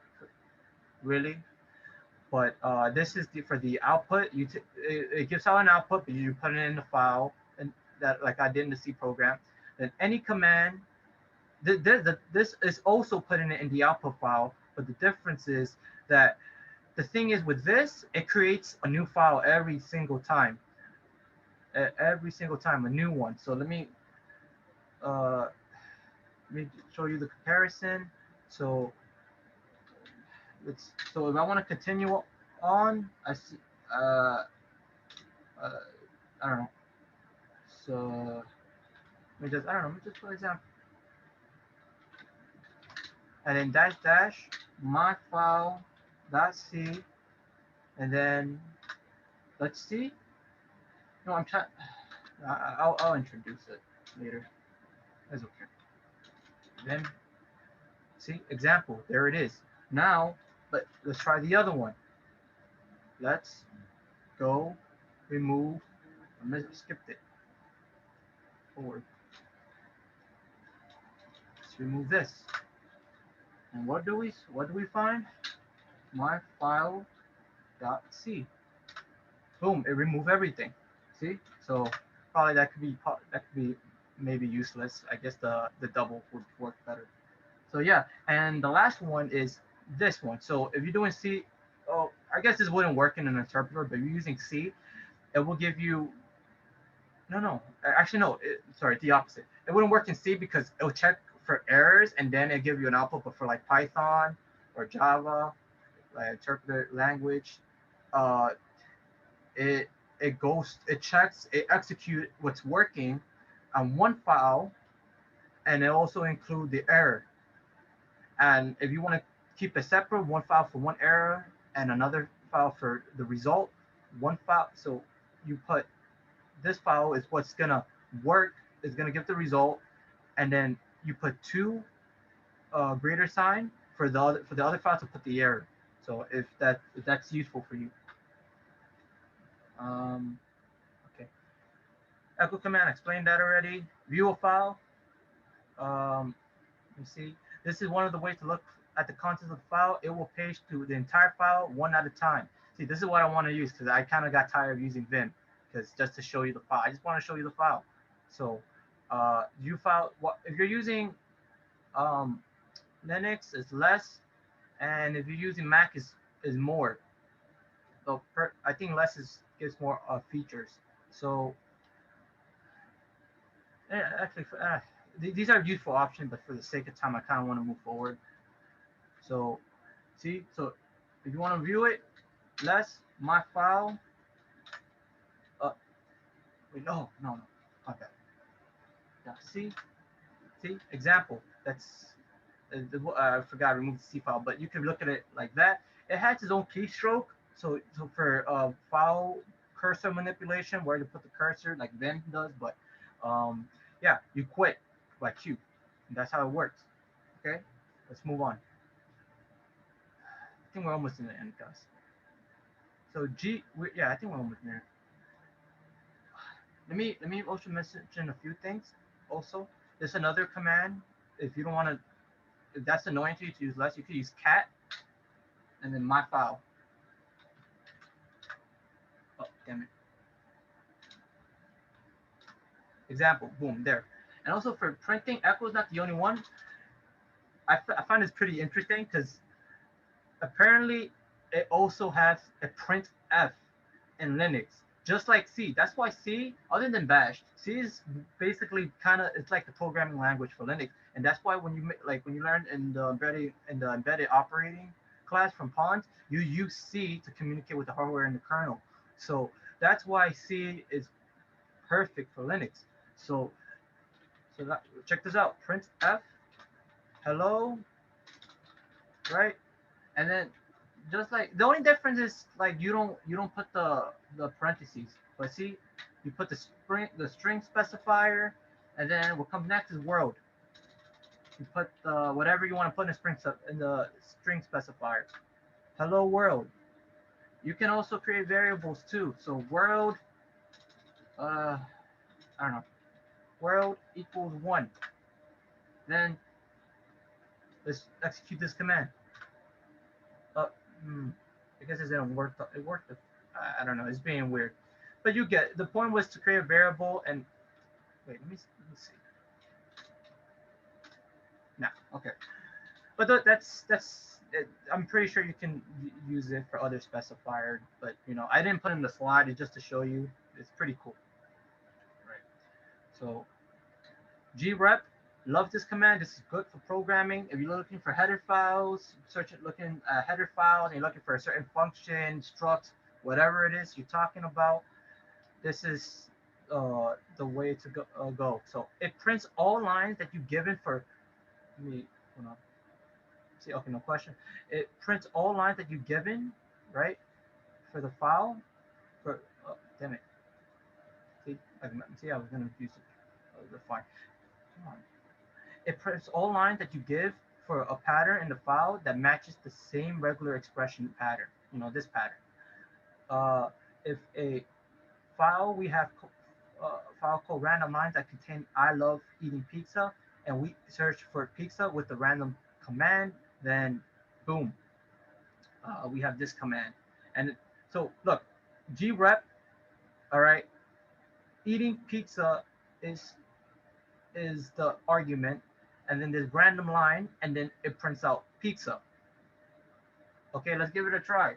really. But this is for the output. It gives out an output, but you put it in the file, and that like I did in the C program. Then any command, this is also putting it in the output file. But the difference is that the thing is with this, it creates a new file every single time. Every single time, a new one. So let me show you the comparison. So so if I want to continue on, I see I don't know. So let me just for example. And then dash dash my file dot C, and then let's see. No, I'm trying. I'll introduce it later. That's okay. Then see example. There it is. Now let's try the other one. Let's go remove. I skipped it. Forward. Let's remove this. And what do we find? My file dot C. Boom! It removed everything. See? So probably that could be maybe useless. I guess the double would work better. So yeah, and the last one is this one. So if you're doing C, oh, I guess this wouldn't work in an interpreter, but if you're using C, it will give you. No, actually no. Sorry, the opposite. It wouldn't work in C because it will check for errors and then it give you an output. But for like Python or Java, like interpreter language, uh, it checks, it execute what's working on one file, and it also include the error. And if you want to keep it separate, one file for one error and another file for the result, one file. So you put this file is what's gonna work, is gonna give the result, and then you put two greater sign for the other file to put the error. So if that's useful for you. Okay. Echo command, explained that already. View a file. Let me see. This is one of the ways to look at the contents of the file. It will page through the entire file one at a time. See, this is what I want to use because I kind of got tired of using Vim because just to show you the file. I just want to show you the file. So view file. If you're using Linux, is less, and if you're using Mac, is more. So I think less gives more features. So actually, these are useful options, but for the sake of time, I kind of want to move forward. So, see, so if you want to view it, less my file. Wait, no, my bad. Yeah, see, example. That's I forgot to remove the C file, but you can look at it like that. It has its own keystroke. So for file cursor manipulation, where to put the cursor, like Vim does, but yeah, you quit by Q. And that's how it works. Okay, let's move on. I think we're almost in the end, guys. So yeah, I think we're almost there. Let me also mention a few things. Also, there's another command if you don't want to if that's annoying to you to use less, you could use cat and then my file. Oh, damn it. Example, boom, there. And also for printing, echo is not the only one. I find this pretty interesting because apparently it also has a printf in Linux, just like C. That's why C, other than Bash, C is basically kind of, it's like the programming language for Linux, and that's why when you learn in the embedded operating class from Pons, you use C to communicate with the hardware and the kernel. So that's why C is perfect for Linux. So check this out, printf hello, right? And then just like the only difference is like you don't put the parentheses, but see, you put the string specifier, and then what comes next is world. You put whatever you want to put in the string specifier. Hello world. You can also create variables too. So world, I don't know, world equals 1. Then let's execute this command. I guess it didn't work. It worked. I don't know. It's being weird, but you get the point. Was to create a variable and wait. Let me see. No, okay. But that's I'm pretty sure you can use it for other specifier. But you know, I didn't put in the slide. It's just to show you. It's pretty cool. Right. So grep. Love this command. This is good for programming. If you're looking for header files, looking at header files, and you're looking for a certain function, struct, whatever it is you're talking about, this is the way to go. So it prints all lines that you've given for me. Hold on. See, okay, no question. It prints all lines that you've given, right, for the file. For damn it. See, I was gonna use the fine. Come on. It prints all lines that you give for a pattern in the file that matches the same regular expression pattern. You know, this pattern. If a file, we have a file called random lines that contain I love eating pizza, and we search for pizza with the random command, then boom, we have this command. And so look, grep, all right, eating pizza is the argument, and then there's random line, and then it prints out pizza. Okay, let's give it a try.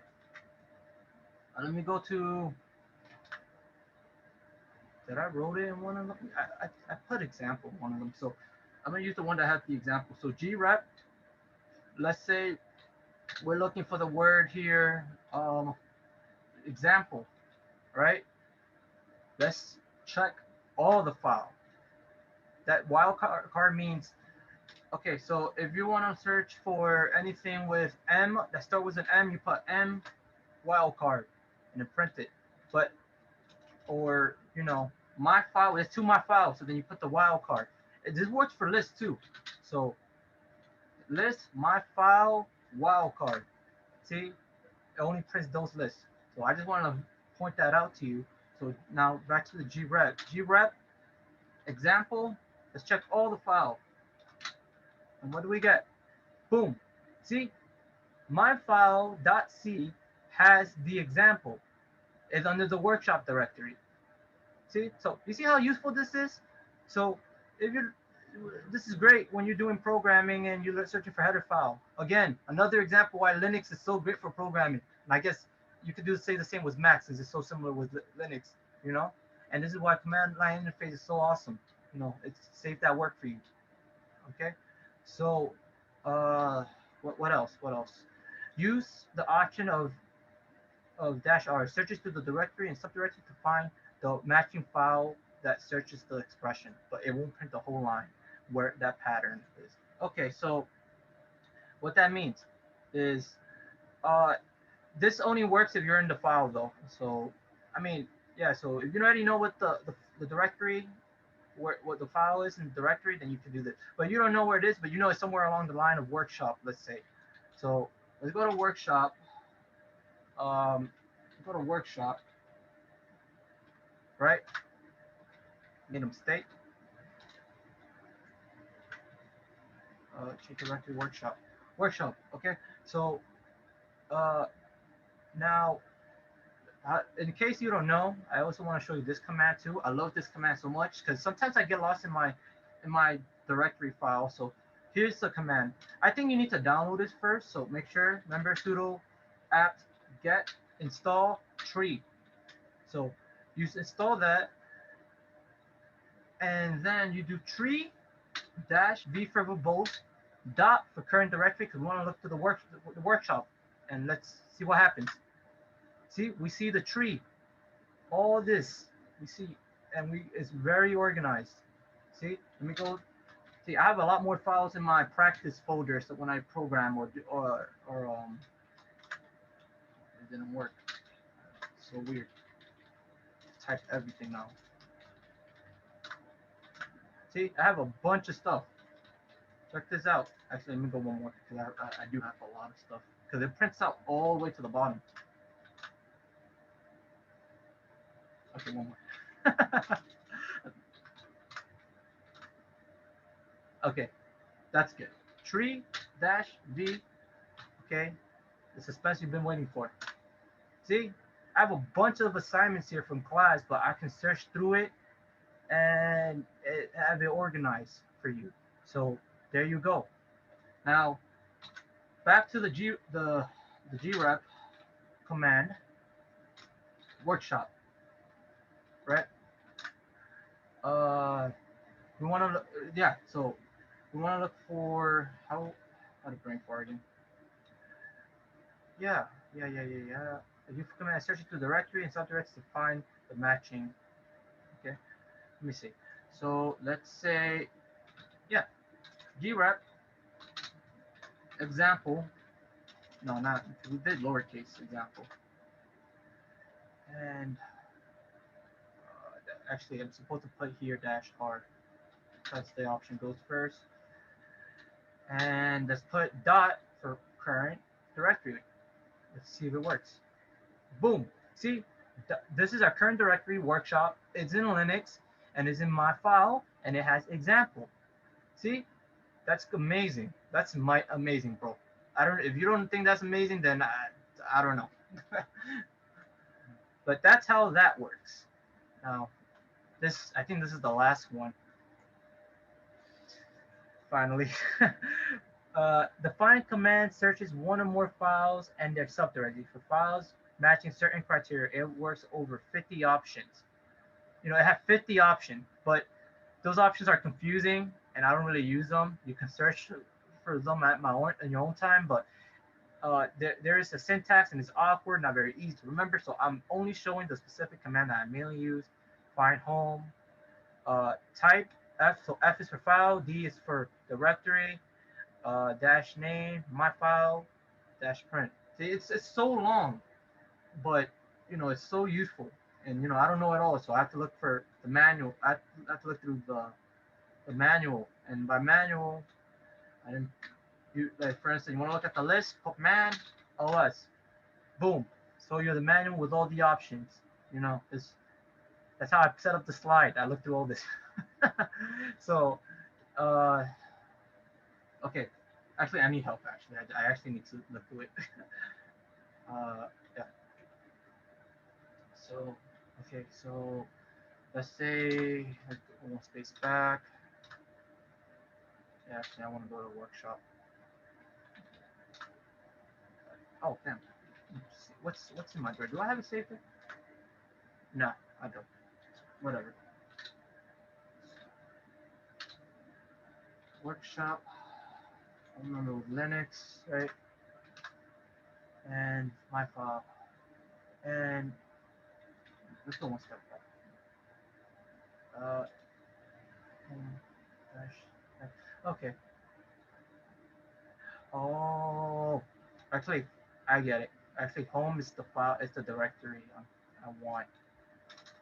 Let me go to, did I wrote it in one of them? I put example in one of them, so I'm gonna use the one that has the example. So grep, let's say we're looking for the word here, example, right? Let's check all the file. That wildcard means, okay, so if you want to search for anything with M that starts with an M, you put M wildcard and then print it. But, or, you know, my file, it's to my file, so then you put the wildcard. This works for list too. So list, my file, wildcard. See, it only prints those lists. So I just want to point that out to you. So now back to the grep. Grep, example, let's check all the file. And what do we get? Boom. See, my file.c has the example. It's under the workshop directory. See, so you see how useful this is? So if you're, this is great when you're doing programming and you're searching for header file. Again, another example why Linux is so great for programming. And I guess you could say the same with Mac, since it's so similar with Linux, you know? And this is why command line interface is so awesome. You know, it's saved that work for you. Okay? So, what else? What else? Use the option of -r, searches through the directory and subdirectory to find the matching file that searches the expression, but it won't print the whole line where that pattern is. Okay, so what that means is this only works if you're in the file though. So, I mean, yeah, so if you already know what the directory, what the file is in the directory, then you can do this. But you don't know where it is, but you know it's somewhere along the line of workshop, let's say. So let's go to workshop. Go to workshop, right? Made a mistake. change directory workshop. Okay, so now in case you don't know, I also want to show you this command too. I love this command so much because sometimes I get lost in my directory file. So here's the command. I think you need to download this first. So make sure, remember sudo apt get install tree. So you install that, and then you do tree dash v for both dot for current directory because we want to look to the workshop, and let's see what happens. See, we see the tree, all this we see, and it's very organized. See, let me go. See, I have a lot more files in my practice folder, so when I program or it didn't work. So weird. Type everything now. See, I have a bunch of stuff. Check this out. Actually, let me go one more because I do have a lot of stuff because it prints out all the way to the bottom. Okay, one more. Okay, that's good. Tree dash V. Okay, the suspense you've been waiting for. See, I have a bunch of assignments here from class, but I can search through it and have it organized for you. So there you go. Now back to the grep command workshop, right? We want to yeah. So we want to look for how to bring for again. Yeah. If you command search it to directory and subdirectories to find the matching. Okay. Let me see. So let's say, yeah, grep example. No, not we did lowercase example. And actually, I'm supposed to put here dash r. That's the option goes first. And let's put dot for current directory. Let's see if it works. Boom. See, this is our current directory workshop. It's in Linux and it's in my file and it has example. See, that's amazing. That's amazing, bro. I don't. If you don't think that's amazing, then I don't know. But that's how that works. Now, I think this is the last one. Finally. The find command searches one or more files and their subdirectory. For files matching certain criteria, it works over 50 options. You know, it has 50 options, but those options are confusing and I don't really use them. You can search for them at in your own time, but there is a syntax and it's awkward, not very easy to remember. So I'm only showing the specific command that I mainly use. Find home, type F. So F is for file, D is for directory, dash name, my file, dash print. See, it's so long, but you know it's so useful. And you know I don't know it all, so I have to look for the manual. I have to look through the manual, and by manual, I didn't. Like for instance, you want to look at the list, put man OS, boom. So you're the manual with all the options. You know, that's how I set up the slide. I looked through all this. So, okay. Actually, I need help. Actually, I actually need to look through it. Yeah. So, okay. So, let's say one space back. Yeah, actually, I want to go to workshop. Oh, damn. What's in my drawer? Do I have it saved there? No, I don't. Whatever. Workshop. I remember with Linux, right? And my file. And let's go one step back. Okay. Oh, actually, I get it. Actually, home is the file, is the directory I want.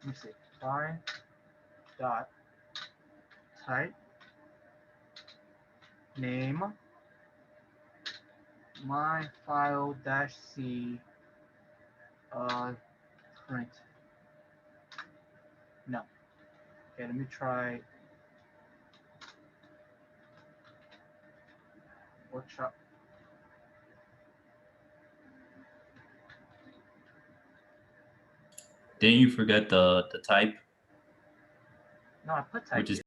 Let me see. Find dot type name my file dash c print. No. Okay, let me try. workshop. Didn't you forget the type, No, I put type which is here.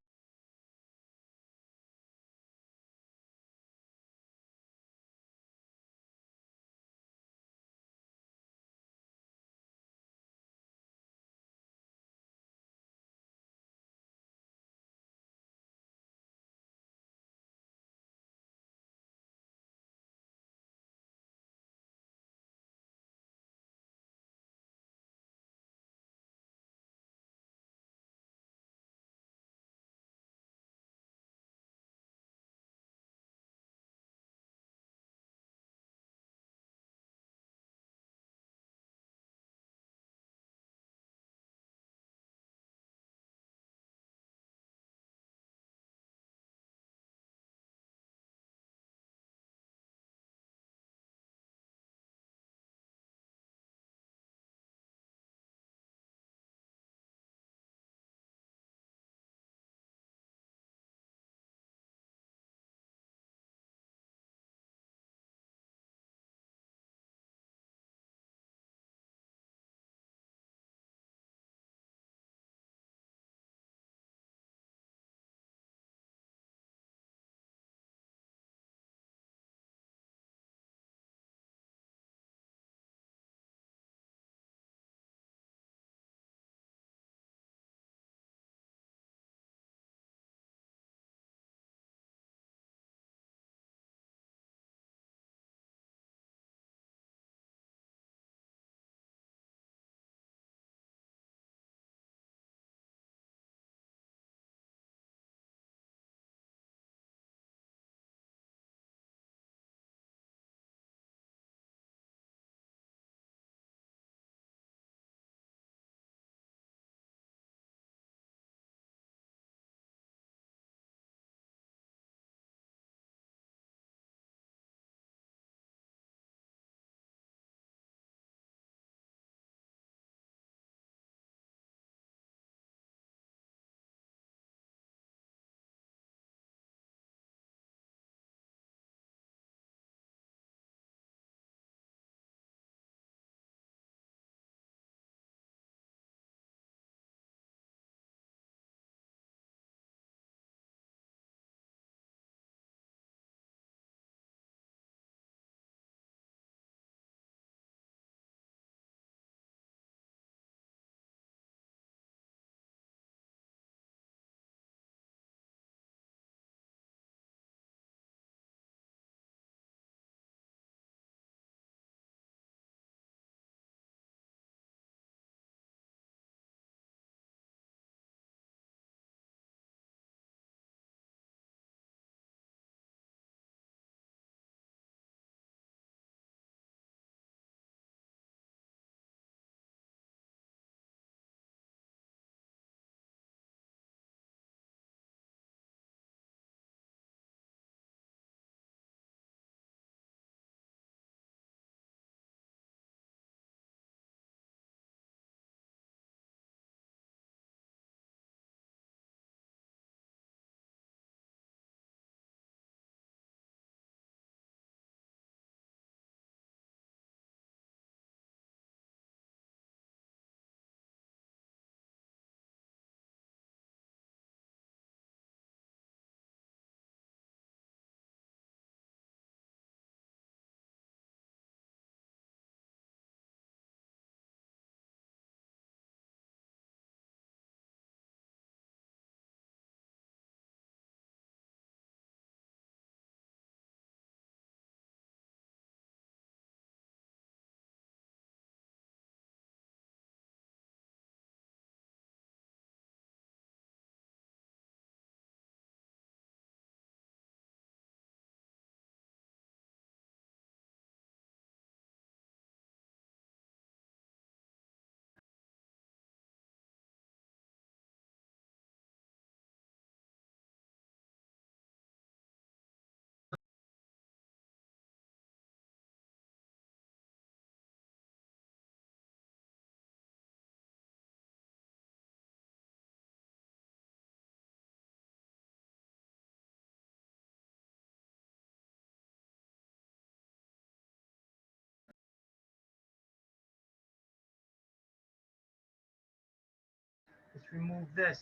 remove this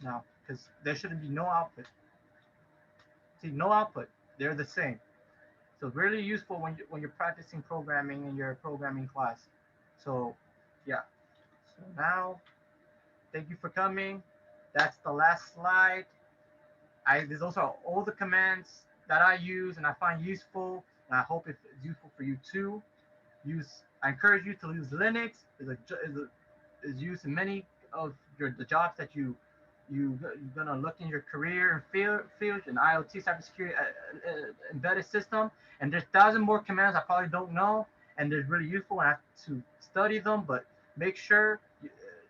now because there shouldn't be no output. See, no output. They're the same. So really useful when you're practicing programming in your programming class. So yeah. So now, thank you for coming. That's the last slide. Those are all the commands that I use and I find useful, and I hope it's useful for you too. I encourage you to use Linux. Is used in many of the jobs that you're gonna look in your career and field in IoT, cybersecurity, embedded system. And there's 1,000 more commands I probably don't know, and they're really useful. And I have to study them, but make sure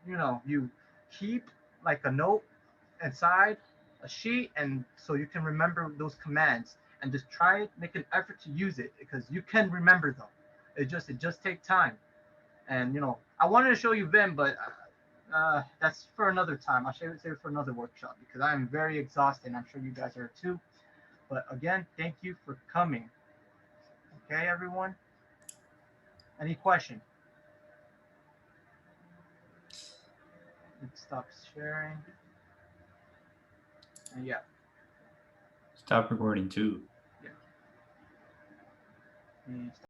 you keep like a note inside a sheet, and so you can remember those commands and just try make an effort to use it because you can remember them. It just takes time. And I wanted to show you Vim, but that's for another time. I'll save it for another workshop because I'm very exhausted, and I'm sure you guys are too. But again, thank you for coming. Okay, everyone. Any question? Let's stop sharing. And yeah. Stop recording too. And